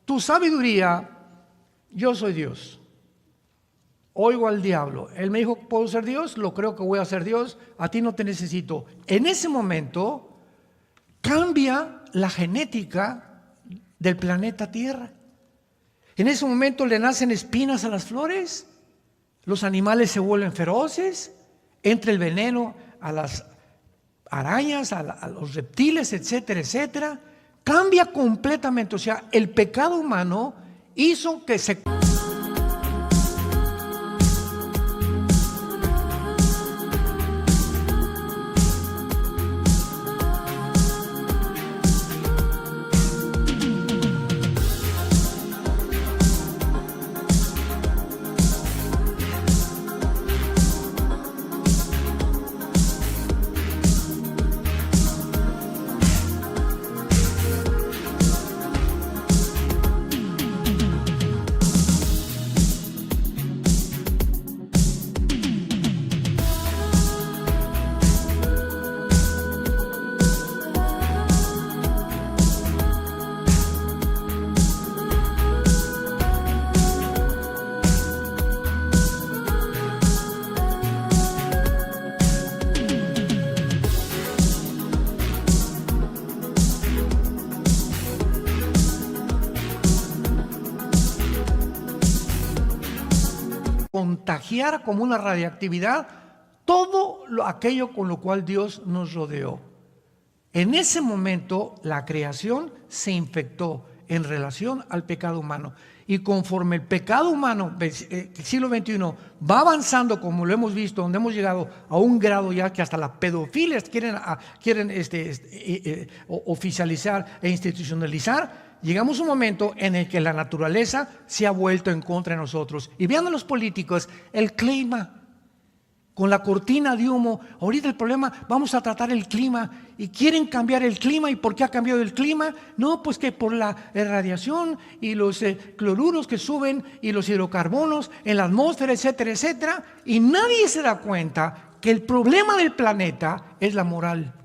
tu sabiduría, yo soy Dios. Oigo al diablo, él me dijo: ¿puedo ser Dios? Lo creo que voy a ser Dios, a ti no te necesito. En ese momento cambia la genética del planeta Tierra. En ese momento le nacen espinas a las flores, los animales se vuelven feroces, entra el veneno a las arañas, a los reptiles, etcétera, etcétera. Cambia completamente. O sea, el pecado humano hizo que se... contagiara como una radiactividad todo aquello con lo cual Dios nos rodeó. En ese momento la creación se infectó en relación al pecado humano. Y conforme el pecado humano, el siglo XXI, va avanzando, como lo hemos visto, donde hemos llegado a un grado ya que hasta las pedofilias quieren oficializar e institucionalizar, llegamos a un momento en el que la naturaleza se ha vuelto en contra de nosotros. Y vean a los políticos, el clima, con la cortina de humo. Ahorita el problema, vamos a tratar el clima y quieren cambiar el clima. ¿Y por qué ha cambiado el clima? No, pues que por la radiación y los cloruros que suben y los hidrocarbonos en la atmósfera, etcétera, etcétera. Y nadie se da cuenta que el problema del planeta es la moral.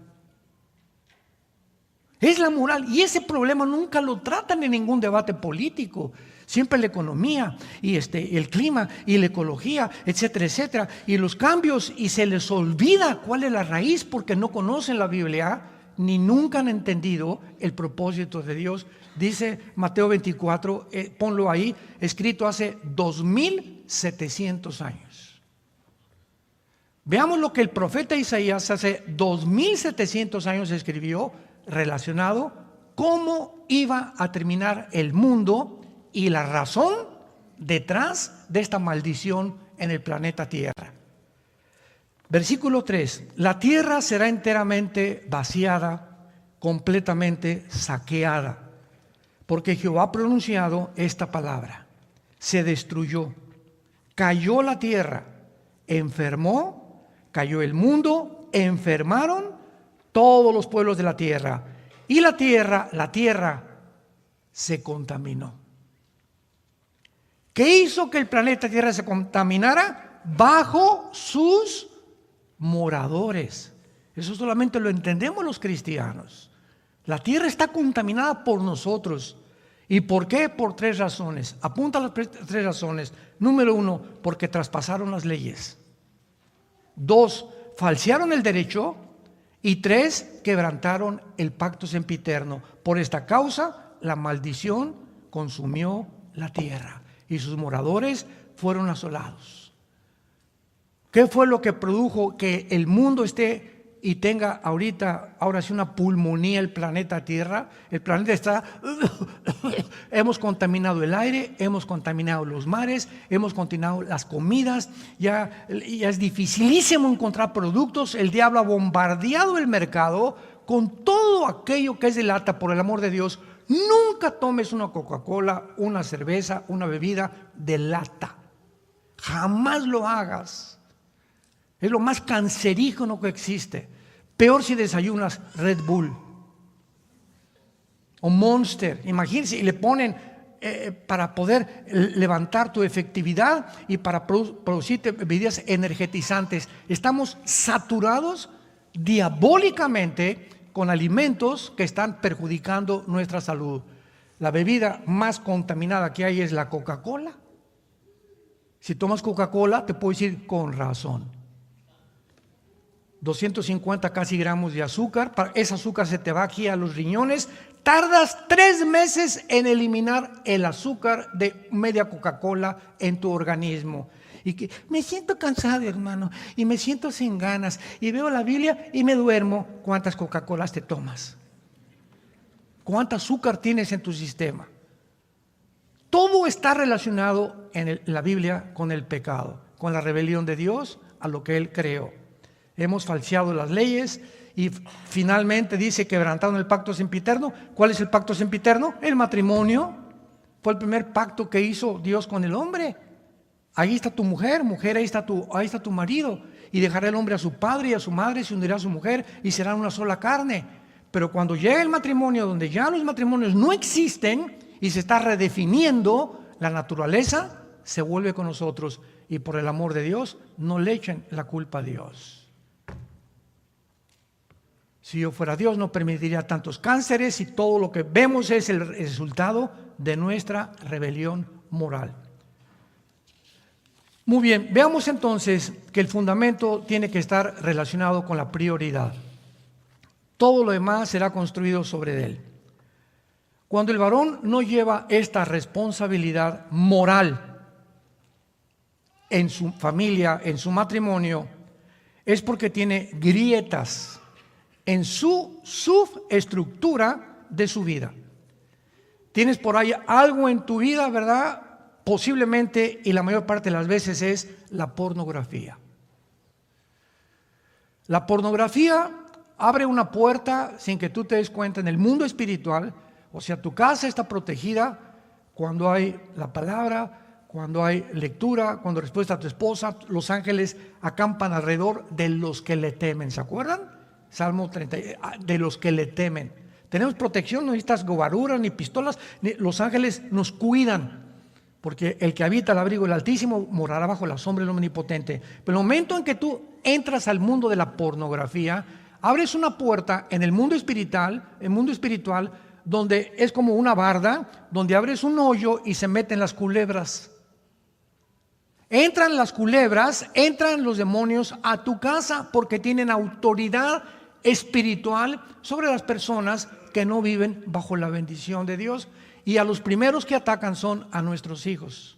Es la moral, y ese problema nunca lo tratan en ningún debate político. Siempre la economía y el clima y la ecología, etcétera, etcétera, y los cambios, y se les olvida cuál es la raíz porque no conocen la Biblia ni nunca han entendido el propósito de Dios. Dice Mateo 24, ponlo ahí, escrito hace 2700 años. Veamos lo que el profeta Isaías hace 2700 años escribió relacionado cómo iba a terminar el mundo y la razón detrás de esta maldición en el planeta Tierra. Versículo 3: la tierra será enteramente vaciada, completamente saqueada, porque Jehová ha pronunciado esta palabra. Se destruyó, cayó la tierra, enfermó, cayó el mundo, enfermaron todos los pueblos de la tierra, y la tierra se contaminó. ¿Qué hizo que el planeta Tierra se contaminara? Bajo sus moradores. Eso solamente lo entendemos los cristianos. La tierra está contaminada por nosotros. ¿Y por qué? Por 3 razones. Apunta las 3 razones. Número 1, porque traspasaron las leyes. 2, falsearon el derecho. Y 3, quebrantaron el pacto sempiterno. Por esta causa, la maldición consumió la tierra y sus moradores fueron asolados. ¿Qué fue lo que produjo que el mundo esté y tenga ahora sí una pulmonía el planeta Tierra? El planeta está, hemos contaminado el aire, hemos contaminado los mares, hemos contaminado las comidas, ya es dificilísimo encontrar productos. El diablo ha bombardeado el mercado con todo aquello que es de lata. Por el amor de Dios, nunca tomes una Coca-Cola, una cerveza, una bebida de lata. Jamás lo hagas. Es lo más cancerígeno que existe. Peor si desayunas Red Bull o Monster. Imagínense, y le ponen para poder levantar tu efectividad y para producir bebidas energetizantes. Estamos saturados diabólicamente con alimentos que están perjudicando nuestra salud. La bebida más contaminada que hay es la Coca-Cola. Si tomas Coca-Cola, te puedo decir con razón. 250 casi gramos de azúcar. Ese azúcar se te va aquí a los riñones. Tardas 3 meses en eliminar el azúcar de media Coca-Cola en tu organismo. Y que me siento cansado, hermano, y me siento sin ganas, y veo la Biblia y me duermo. ¿Cuántas Coca-Colas te tomas? ¿Cuánto azúcar tienes en tu sistema? Todo está relacionado en la Biblia con el pecado, con la rebelión de Dios a lo que Él creó. Hemos falseado las leyes y finalmente dice quebrantaron el pacto sempiterno. ¿Cuál es el pacto sempiterno? El matrimonio. Fue el primer pacto que hizo Dios con el hombre. Ahí está tu mujer, ahí está tu marido. Y dejará el hombre a su padre y a su madre, se unirá a su mujer y serán una sola carne. Pero cuando llega el matrimonio, donde ya los matrimonios no existen y se está redefiniendo, la naturaleza se vuelve con nosotros. Y por el amor de Dios, no le echen la culpa a Dios. Si yo fuera Dios, no permitiría tantos cánceres, y todo lo que vemos es el resultado de nuestra rebelión moral. Muy bien, veamos entonces que el fundamento tiene que estar relacionado con la prioridad. Todo lo demás será construido sobre él. Cuando el varón no lleva esta responsabilidad moral, en su familia, en su matrimonio, es porque tiene grietas en su subestructura de su vida. Tienes por ahí algo en tu vida, ¿verdad? Posiblemente, y la mayor parte de las veces, es la pornografía. La pornografía abre una puerta sin que tú te des cuenta en el mundo espiritual. O sea, tu casa está protegida cuando hay la palabra, cuando hay lectura, cuando respuesta a tu esposa. Los ángeles acampan alrededor de los que le temen. ¿Se acuerdan? Salmo 30, de los que le temen. Tenemos protección, no necesitas gobaruras ni pistolas. Los ángeles nos cuidan, porque el que habita el abrigo del Altísimo morará bajo la sombra del Omnipotente. Pero el momento en que tú entras al mundo de la pornografía, abres una puerta en el mundo espiritual, donde es como una barda, donde abres un hoyo y se meten las culebras. Entran las culebras, entran los demonios a tu casa porque tienen autoridad espiritual sobre las personas que no viven bajo la bendición de Dios. Y a los primeros que atacan son a nuestros hijos.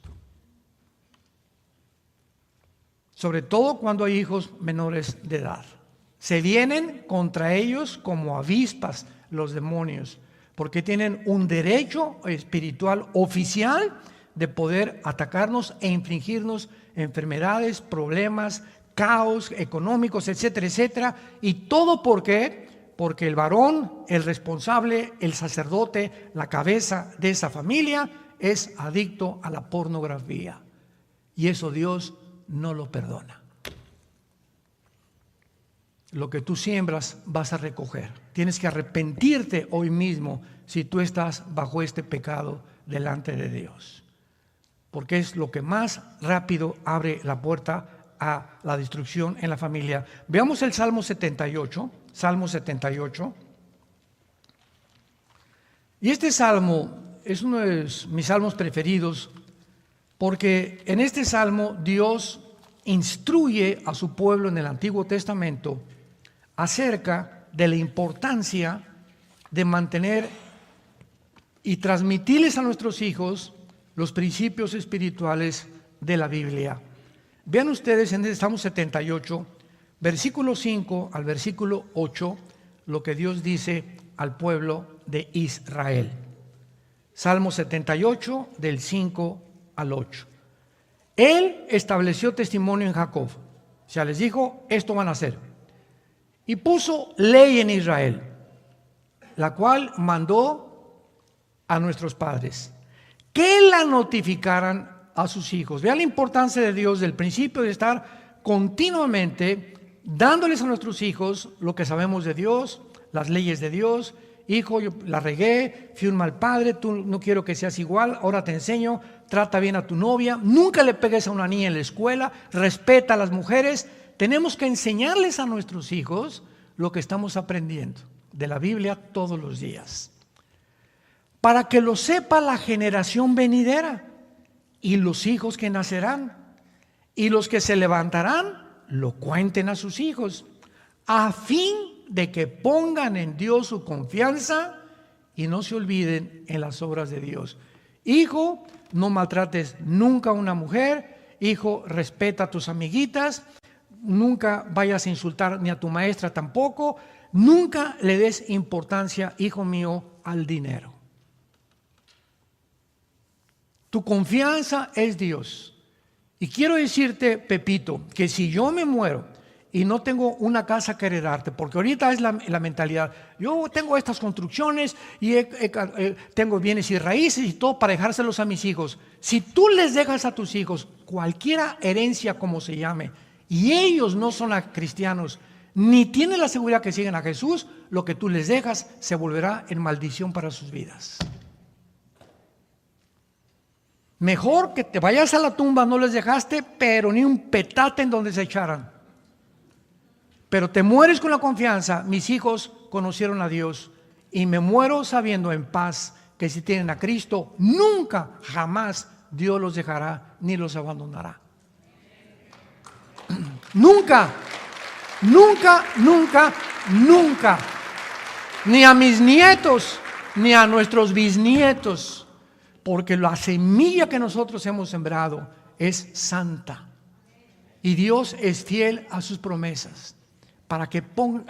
Sobre todo cuando hay hijos menores de edad. Se vienen contra ellos como avispas los demonios, porque tienen un derecho espiritual oficial de poder atacarnos e infligirnos enfermedades, problemas, caos económicos, etcétera, etcétera. Y todo porque el varón, el responsable, el sacerdote, la cabeza de esa familia es adicto a la pornografía. Y eso Dios no lo perdona. Lo que tú siembras vas a recoger. Tienes que arrepentirte hoy mismo si tú estás bajo este pecado delante de Dios. Porque es lo que más rápido abre la puerta a la destrucción en la familia. Veamos el Salmo 78. Salmo 78. Y este salmo es uno de mis salmos preferidos, porque en este salmo Dios instruye a su pueblo en el Antiguo Testamento acerca de la importancia de mantener y transmitirles a nuestros hijos los principios espirituales de la Biblia. Vean ustedes en el Salmo 78, versículo 5 al versículo 8, lo que Dios dice al pueblo de Israel. Salmo 78, del 5 al 8. Él estableció testimonio en Jacob. O sea, les dijo, esto van a hacer. Y puso ley en Israel, la cual mandó a nuestros padres que la notificaran a sus hijos. Vean la importancia de Dios del principio de estar continuamente dándoles a nuestros hijos lo que sabemos de Dios, las leyes de Dios. Hijo, yo la regué, fui un mal padre, tú no quiero que seas igual, ahora te enseño, trata bien a tu novia, nunca le pegues a una niña en la escuela, respeta a las mujeres. Tenemos que enseñarles a nuestros hijos lo que estamos aprendiendo de la Biblia todos los días, para que lo sepa la generación venidera y los hijos que nacerán, y los que se levantarán lo cuenten a sus hijos, a fin de que pongan en Dios su confianza y no se olviden en las obras de Dios. Hijo, no maltrates nunca a una mujer. Hijo, respeta a tus amiguitas. Nunca vayas a insultar ni a tu maestra tampoco. Nunca le des importancia, hijo mío, al dinero. Tu confianza es Dios. Y quiero decirte, Pepito, que si yo me muero y no tengo una casa que heredarte, porque ahorita es la mentalidad, yo tengo estas construcciones y tengo bienes y raíces y todo para dejárselos a mis hijos. Si tú les dejas a tus hijos cualquier herencia como se llame, y ellos no son cristianos, ni tienen la seguridad que siguen a Jesús, lo que tú les dejas se volverá en maldición para sus vidas. Mejor que te vayas a la tumba, no les dejaste, pero ni un petate en donde se echaran. Pero te mueres con la confianza, mis hijos conocieron a Dios y me muero sabiendo en paz que si tienen a Cristo, nunca, jamás Dios los dejará ni los abandonará. Nunca, nunca, nunca, nunca. Ni a mis nietos, ni a nuestros bisnietos. Porque la semilla que nosotros hemos sembrado es santa, Y Dios es fiel a sus promesas, para que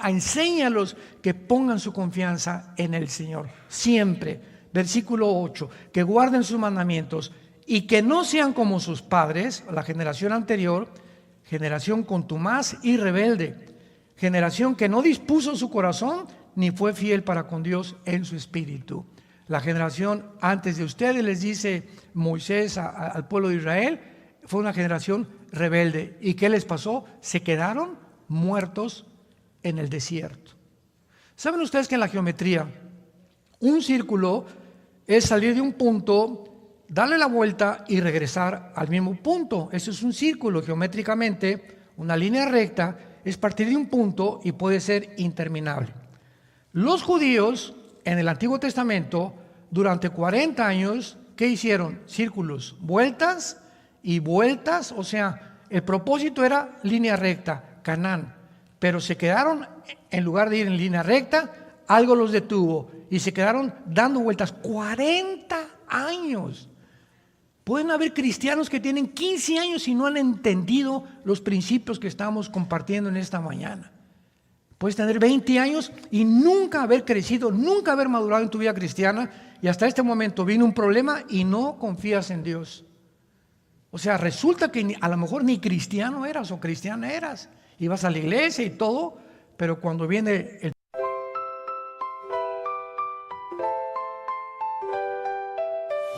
enséñalos que pongan su confianza en el Señor, siempre. Versículo 8, que guarden sus mandamientos y que no sean como sus padres, la generación anterior, generación contumaz y rebelde, generación que no dispuso su corazón ni fue fiel para con Dios en su espíritu. La generación antes de ustedes, les dice Moisés al pueblo de Israel, fue una generación rebelde. ¿Y qué les pasó? Se quedaron muertos en el desierto. ¿Saben ustedes que en la geometría un círculo es salir de un punto, darle la vuelta y regresar al mismo punto? Eso es un círculo geométricamente. Una línea recta es partir de un punto y puede ser interminable. Los judíos en el Antiguo Testamento durante 40 años, ¿qué hicieron? Círculos, vueltas y vueltas. O sea, el propósito era línea recta, Canaán, pero se quedaron, en lugar de ir en línea recta, algo los detuvo y se quedaron dando vueltas 40 años. Pueden haber cristianos que tienen 15 años y no han entendido los principios que estamos compartiendo en esta mañana. Puedes tener 20 años y nunca haber crecido, nunca haber madurado en tu vida cristiana, y hasta este momento vino un problema y no confías en Dios. O sea, resulta que a lo mejor ni cristiano eras o cristiana eras. Ibas a la iglesia y todo, pero cuando viene el...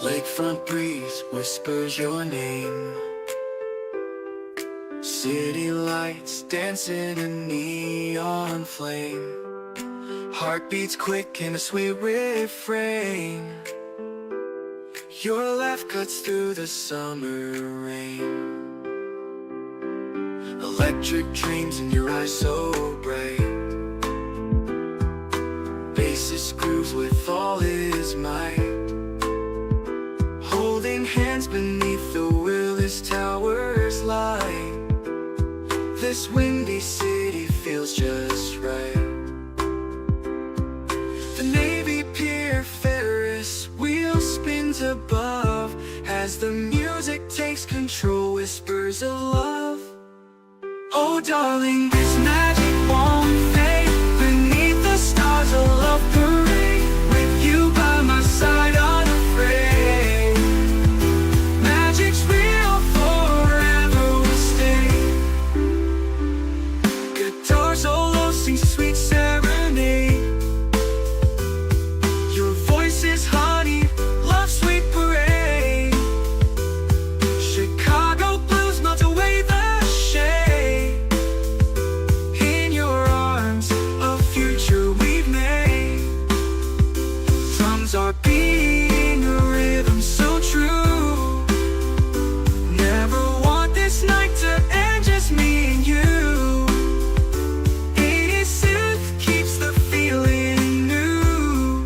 Lakefront breeze whispers your name. City lights dancing in neon flame. Heartbeats quick in a sweet refrain. Your laugh cuts through the summer rain. Electric dreams in your eyes so bright. Bassist grooves with all his might. Holding hands beneath the Willis Towers light. This windy city feels just right. The Navy Pier Ferris wheel spins above as the music takes control, whispers of love. Oh darling, this magic won't fade. Beneath the stars a love parade. With you by my side unafraid. Magic's real, forever will stay. Guitar solo sings sweet serenade. Your voice is honey, love's sweet parade. Chicago blues melt away the shade. In your arms, a future we've made. Drums are beating a rhythm so true. Never want this night to end, just me and you. 80s synth keeps the feeling new.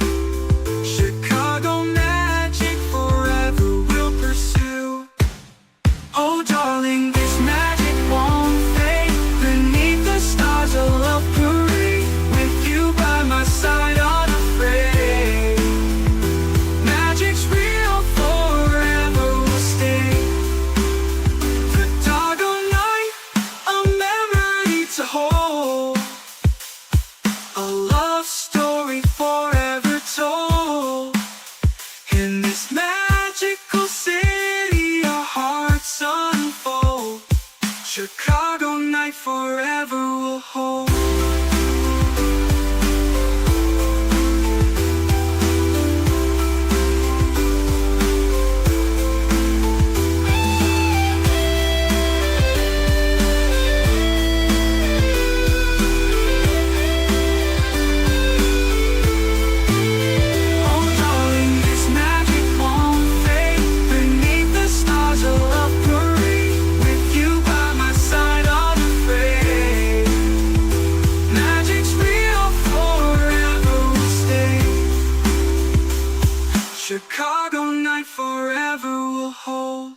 Chicago magic forever will pursue. Oh darling, this magic won't fade. Beneath the stars a love parade. With you by my side unafraid. Magic's real, forever will stay. The Dago night, a memory to hold. A love story forever told. In this magical city, our hearts unfold. Chicago night forever will hold. Oh darling, this magic won't fade. Beneath the stars a love parade. With you by my side unafraid. Magic's real, forever will stay. Chicago night forever will hold.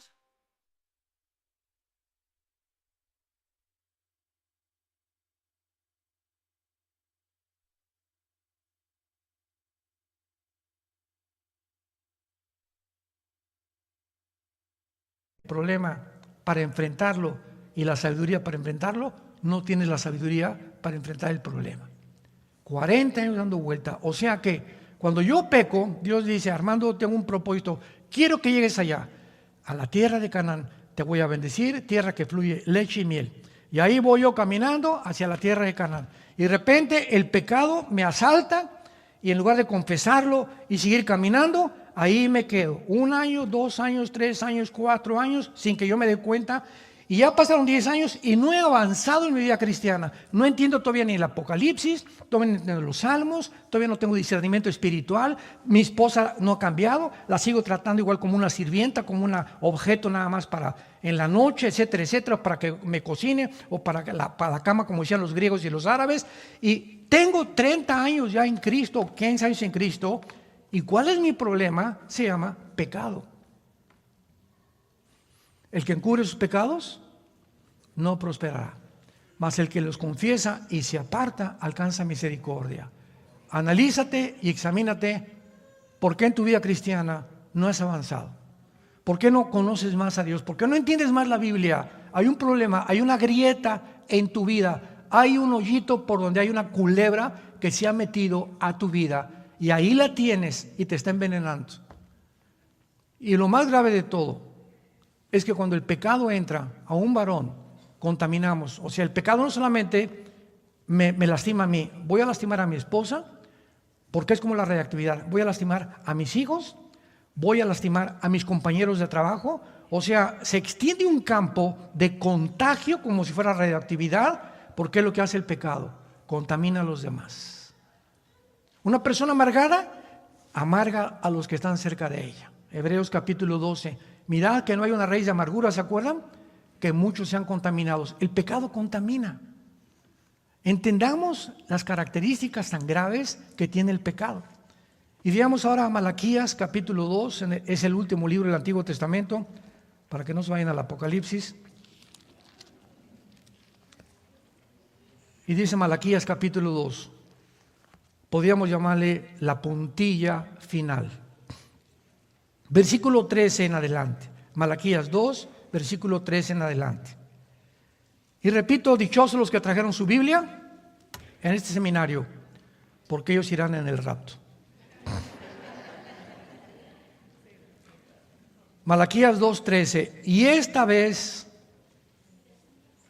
problema para enfrentarlo y la sabiduría para enfrentarlo, no tienes la sabiduría para enfrentar el problema. 40 años dando vuelta. O sea que cuando yo peco, Dios dice: Armando, tengo un propósito, quiero que llegues allá, a la tierra de Canaán, te voy a bendecir, tierra que fluye leche y miel. Y ahí voy yo caminando hacia la tierra de Canaán. Y de repente el pecado me asalta y en lugar de confesarlo y seguir caminando, ahí me quedo. 1 año, 2 años, 3 años, 4 años, sin que yo me dé cuenta. Y ya pasaron 10 años y no he avanzado en mi vida cristiana. No entiendo todavía ni el Apocalipsis, todavía no entiendo los Salmos, todavía no tengo discernimiento espiritual. Mi esposa no ha cambiado, la sigo tratando igual como una sirvienta, como un objeto nada más para en la noche, etcétera, etcétera, para que me cocine o para la cama, como decían los griegos y los árabes. Y tengo 30 años ya en Cristo, 15 años en Cristo. ¿Y cuál es mi problema? Se llama pecado. El que encubre sus pecados no prosperará, mas el que los confiesa y se aparta alcanza misericordia. Analízate y examínate por qué en tu vida cristiana no has avanzado. ¿Por qué no conoces más a Dios? ¿Por qué no entiendes más la Biblia? Hay un problema, hay una grieta en tu vida, hay un hoyito por donde hay una culebra que se ha metido a tu vida y ahí la tienes y te está envenenando. Y lo más grave de todo es que cuando el pecado entra a un varón, contaminamos. O sea, el pecado no solamente me lastima a mí, voy a lastimar a mi esposa, porque es como la radioactividad. Voy a lastimar a mis hijos, voy a lastimar a mis compañeros de trabajo. O sea, se extiende un campo de contagio como si fuera radioactividad, porque es lo que hace el pecado, contamina a los demás. Una persona amargada amarga a los que están cerca de ella. Hebreos capítulo 12. Mirad que no hay una raíz de amargura, ¿se acuerdan? Que muchos sean contaminados. El pecado contamina. Entendamos las características tan graves que tiene el pecado. Y veamos ahora a Malaquías capítulo 2, es el último libro del Antiguo Testamento, para que no se vayan al Apocalipsis. Y dice Malaquías capítulo 2, podríamos llamarle la puntilla final. Versículo 13 en adelante. Malaquías 2, versículo 13 en adelante. Y repito, dichosos los que trajeron su Biblia en este seminario, porque ellos irán en el rapto. Malaquías 2:13. Y esta vez,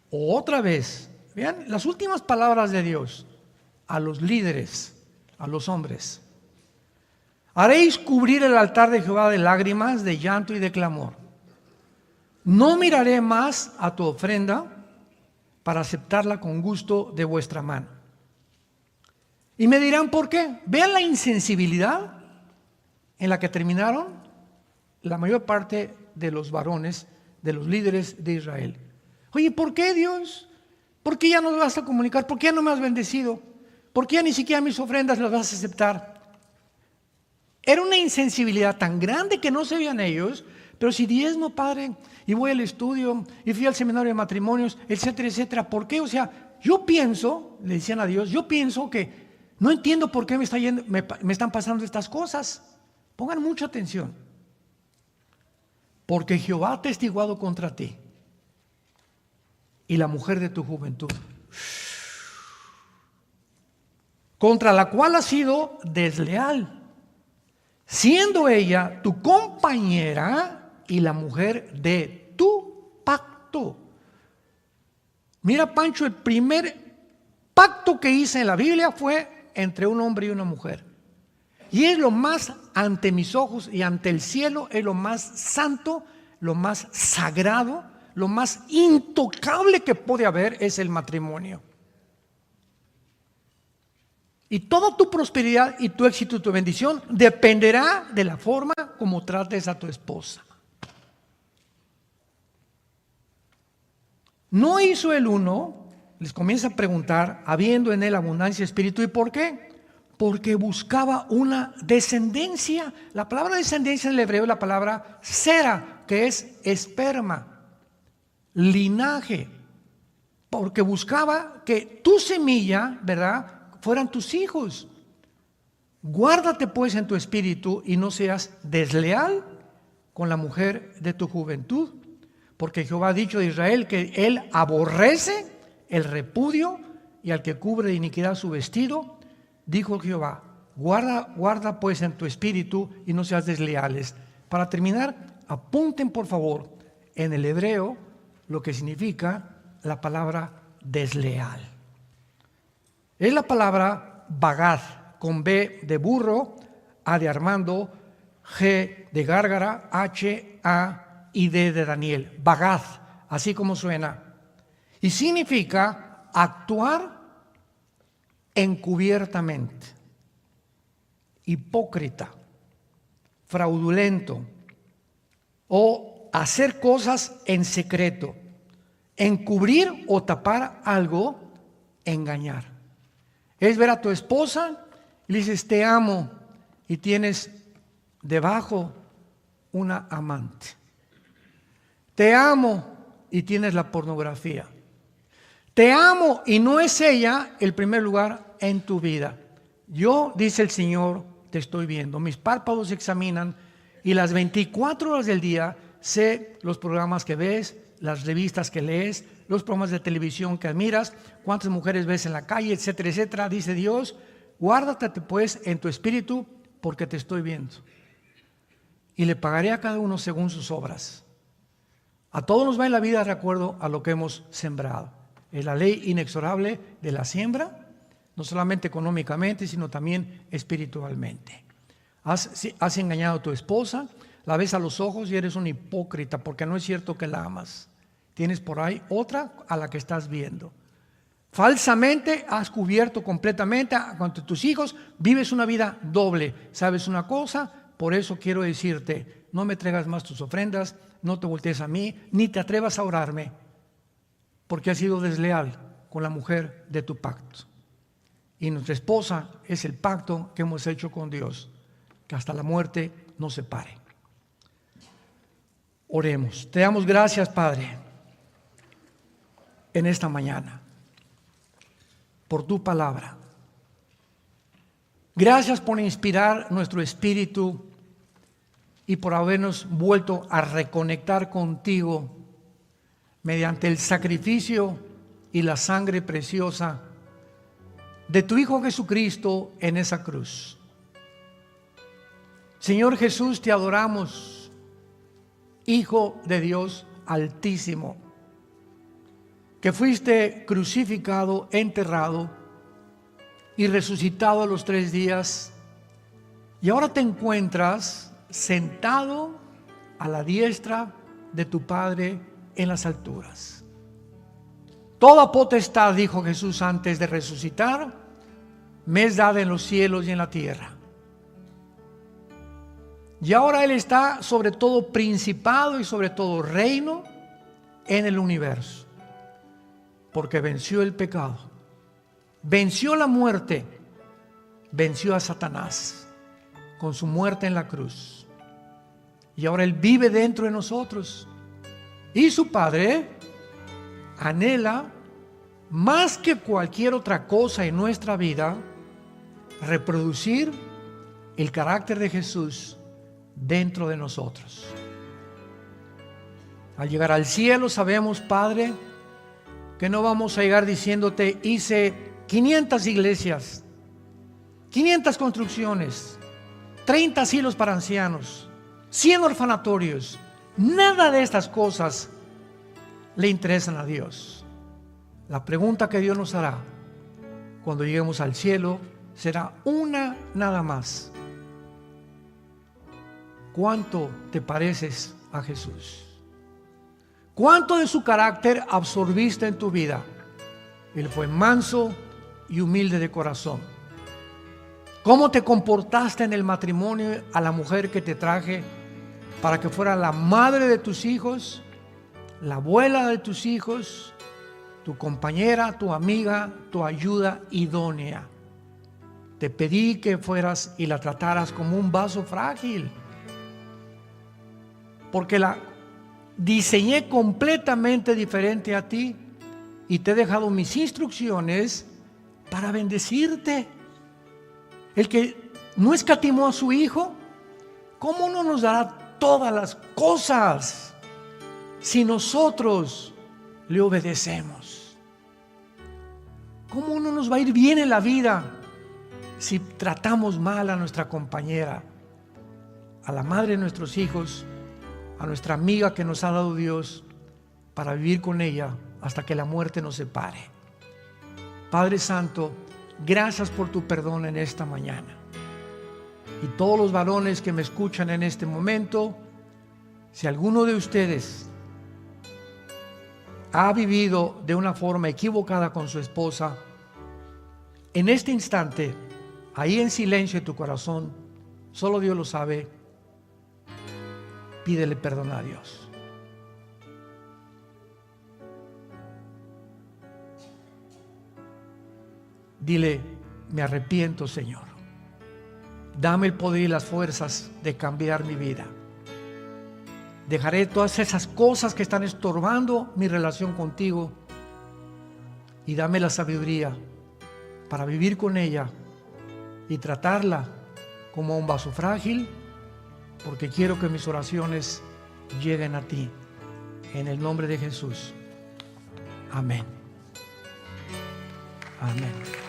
o otra vez, vean las últimas palabras de Dios a los líderes, a los hombres. Haréis cubrir el altar de Jehová de lágrimas, de llanto y de clamor. No miraré más a tu ofrenda para aceptarla con gusto de vuestra mano. Y me dirán, ¿por qué? Vean la insensibilidad en la que terminaron la mayor parte de los varones, de los líderes de Israel. Oye, ¿por qué, Dios? ¿Por qué ya no me vas a comunicar? ¿Por qué ya no me has bendecido? ¿Por qué ya ni siquiera mis ofrendas las vas a aceptar? Era una insensibilidad tan grande que no se veían ellos, pero si diezmo, padre, y voy al estudio, y fui al seminario de matrimonios, etcétera, etcétera. ¿Por qué? O sea, yo pienso, le decían a Dios, yo pienso que no entiendo por qué me están pasando estas cosas. Pongan mucha atención. Porque Jehová ha testiguado contra ti y la mujer de tu juventud, contra la cual has sido desleal, siendo ella tu compañera y la mujer de tu pacto. Mira, Pancho, el primer pacto que hice en la Biblia fue entre un hombre y una mujer. Y es lo más, ante mis ojos y ante el cielo, es lo más santo, lo más sagrado, lo más intocable que puede haber es el matrimonio. Y toda tu prosperidad y tu éxito y tu bendición dependerá de la forma como trates a tu esposa. No hizo el uno, les comienza a preguntar, habiendo en él abundancia de espíritu, ¿y por qué? Porque buscaba una descendencia. La palabra descendencia en el hebreo es la palabra sera, que es esperma, linaje. Porque buscaba que tu semilla, ¿verdad?, fueran tus hijos. Guárdate pues en tu espíritu y no seas desleal con la mujer de tu juventud, porque Jehová ha dicho de Israel que Él aborrece el repudio y al que cubre de iniquidad su vestido. Dijo Jehová, guarda pues en tu espíritu y no seas desleales. Para terminar, apunten por favor en el hebreo lo que significa la palabra desleal. Es la palabra bagad, con B de burro, A de Armando, G de Gárgara, H, A y D de Daniel. Bagad, así como suena. Y significa actuar encubiertamente, hipócrita, fraudulento o hacer cosas en secreto, encubrir o tapar algo, engañar. Es ver a tu esposa y le dices te amo y tienes debajo una amante. Te amo y tienes la pornografía. Te amo y no es ella el primer lugar en tu vida. Yo, dice el Señor, te estoy viendo. Mis párpados se examinan y las 24 horas del día sé los programas que ves, las revistas que lees, los programas de televisión que admiras, cuántas mujeres ves en la calle, etcétera, etcétera. Dice Dios, guárdate pues en tu espíritu porque te estoy viendo. Y le pagaré a cada uno según sus obras. A todos nos va en la vida de acuerdo a lo que hemos sembrado. Es la ley inexorable de la siembra, no solamente económicamente, sino también espiritualmente. Has engañado a tu esposa, la ves a los ojos y eres un hipócrita porque no es cierto que la amas. Tienes por ahí otra a la que estás viendo. Falsamente has cubierto completamente con tus hijos, vives una vida doble. ¿Sabes una cosa? Por eso quiero decirte, no me traigas más tus ofrendas, no te voltees a mí, ni te atrevas a orarme, porque has sido desleal con la mujer de tu pacto. Y nuestra esposa es el pacto que hemos hecho con Dios, que hasta la muerte nos separe. Oremos. Te damos gracias, Padre, en esta mañana, por tu palabra. Gracias por inspirar nuestro espíritu y por habernos vuelto a reconectar contigo mediante el sacrificio y la sangre preciosa de tu Hijo Jesucristo en esa cruz. Señor Jesús, te adoramos, Hijo de Dios Altísimo, que fuiste crucificado, enterrado y resucitado a los 3 días, y ahora te encuentras sentado a la diestra de tu Padre en las alturas. Toda potestad, dijo Jesús antes de resucitar, me es dada en los cielos y en la tierra. Y ahora Él está sobre todo principado y sobre todo reino en el universo, porque venció el pecado, venció la muerte, venció a Satanás con su muerte en la cruz. Y ahora Él vive dentro de nosotros. Y su Padre anhela, más que cualquier otra cosa en nuestra vida, reproducir el carácter de Jesús dentro de nosotros. Al llegar al cielo sabemos, Padre, que no vamos a llegar diciéndote hice 500 iglesias, 500 construcciones, 30 asilos para ancianos, 100 orfanatorios. Nada de estas cosas le interesan a Dios. La pregunta que Dios nos hará cuando lleguemos al cielo será una nada más: ¿cuánto te pareces a Jesús? ¿Cuánto de su carácter absorbiste en tu vida? Él fue manso y humilde de corazón. ¿Cómo te comportaste en el matrimonio a la mujer que te traje para que fuera la madre de tus hijos, la abuela de tus hijos, tu compañera, tu amiga, tu ayuda idónea? Te pedí que fueras y la trataras como un vaso frágil, porque la diseñé completamente diferente a ti y te he dejado mis instrucciones para bendecirte. El que no escatimó a su Hijo, ¿cómo no nos dará todas las cosas? si nosotros le obedecemos? ¿Cómo no nos va a ir bien en la vida si tratamos mal a nuestra compañera, a la madre de nuestros hijos, a nuestra amiga que nos ha dado Dios para vivir con ella hasta que la muerte nos separe? Padre Santo, gracias por tu perdón en esta mañana. Y todos los varones que me escuchan en este momento, si alguno de ustedes ha vivido de una forma equivocada con su esposa, en este instante, ahí en silencio en tu corazón, solo Dios lo sabe, pídele perdón a Dios. Dile: me arrepiento, Señor. Dame el poder y las fuerzas de cambiar mi vida. Dejaré todas esas cosas que están estorbando mi relación contigo y dame la sabiduría para vivir con ella y tratarla como un vaso frágil, porque quiero que mis oraciones lleguen a ti. En el nombre de Jesús. Amén. Amén.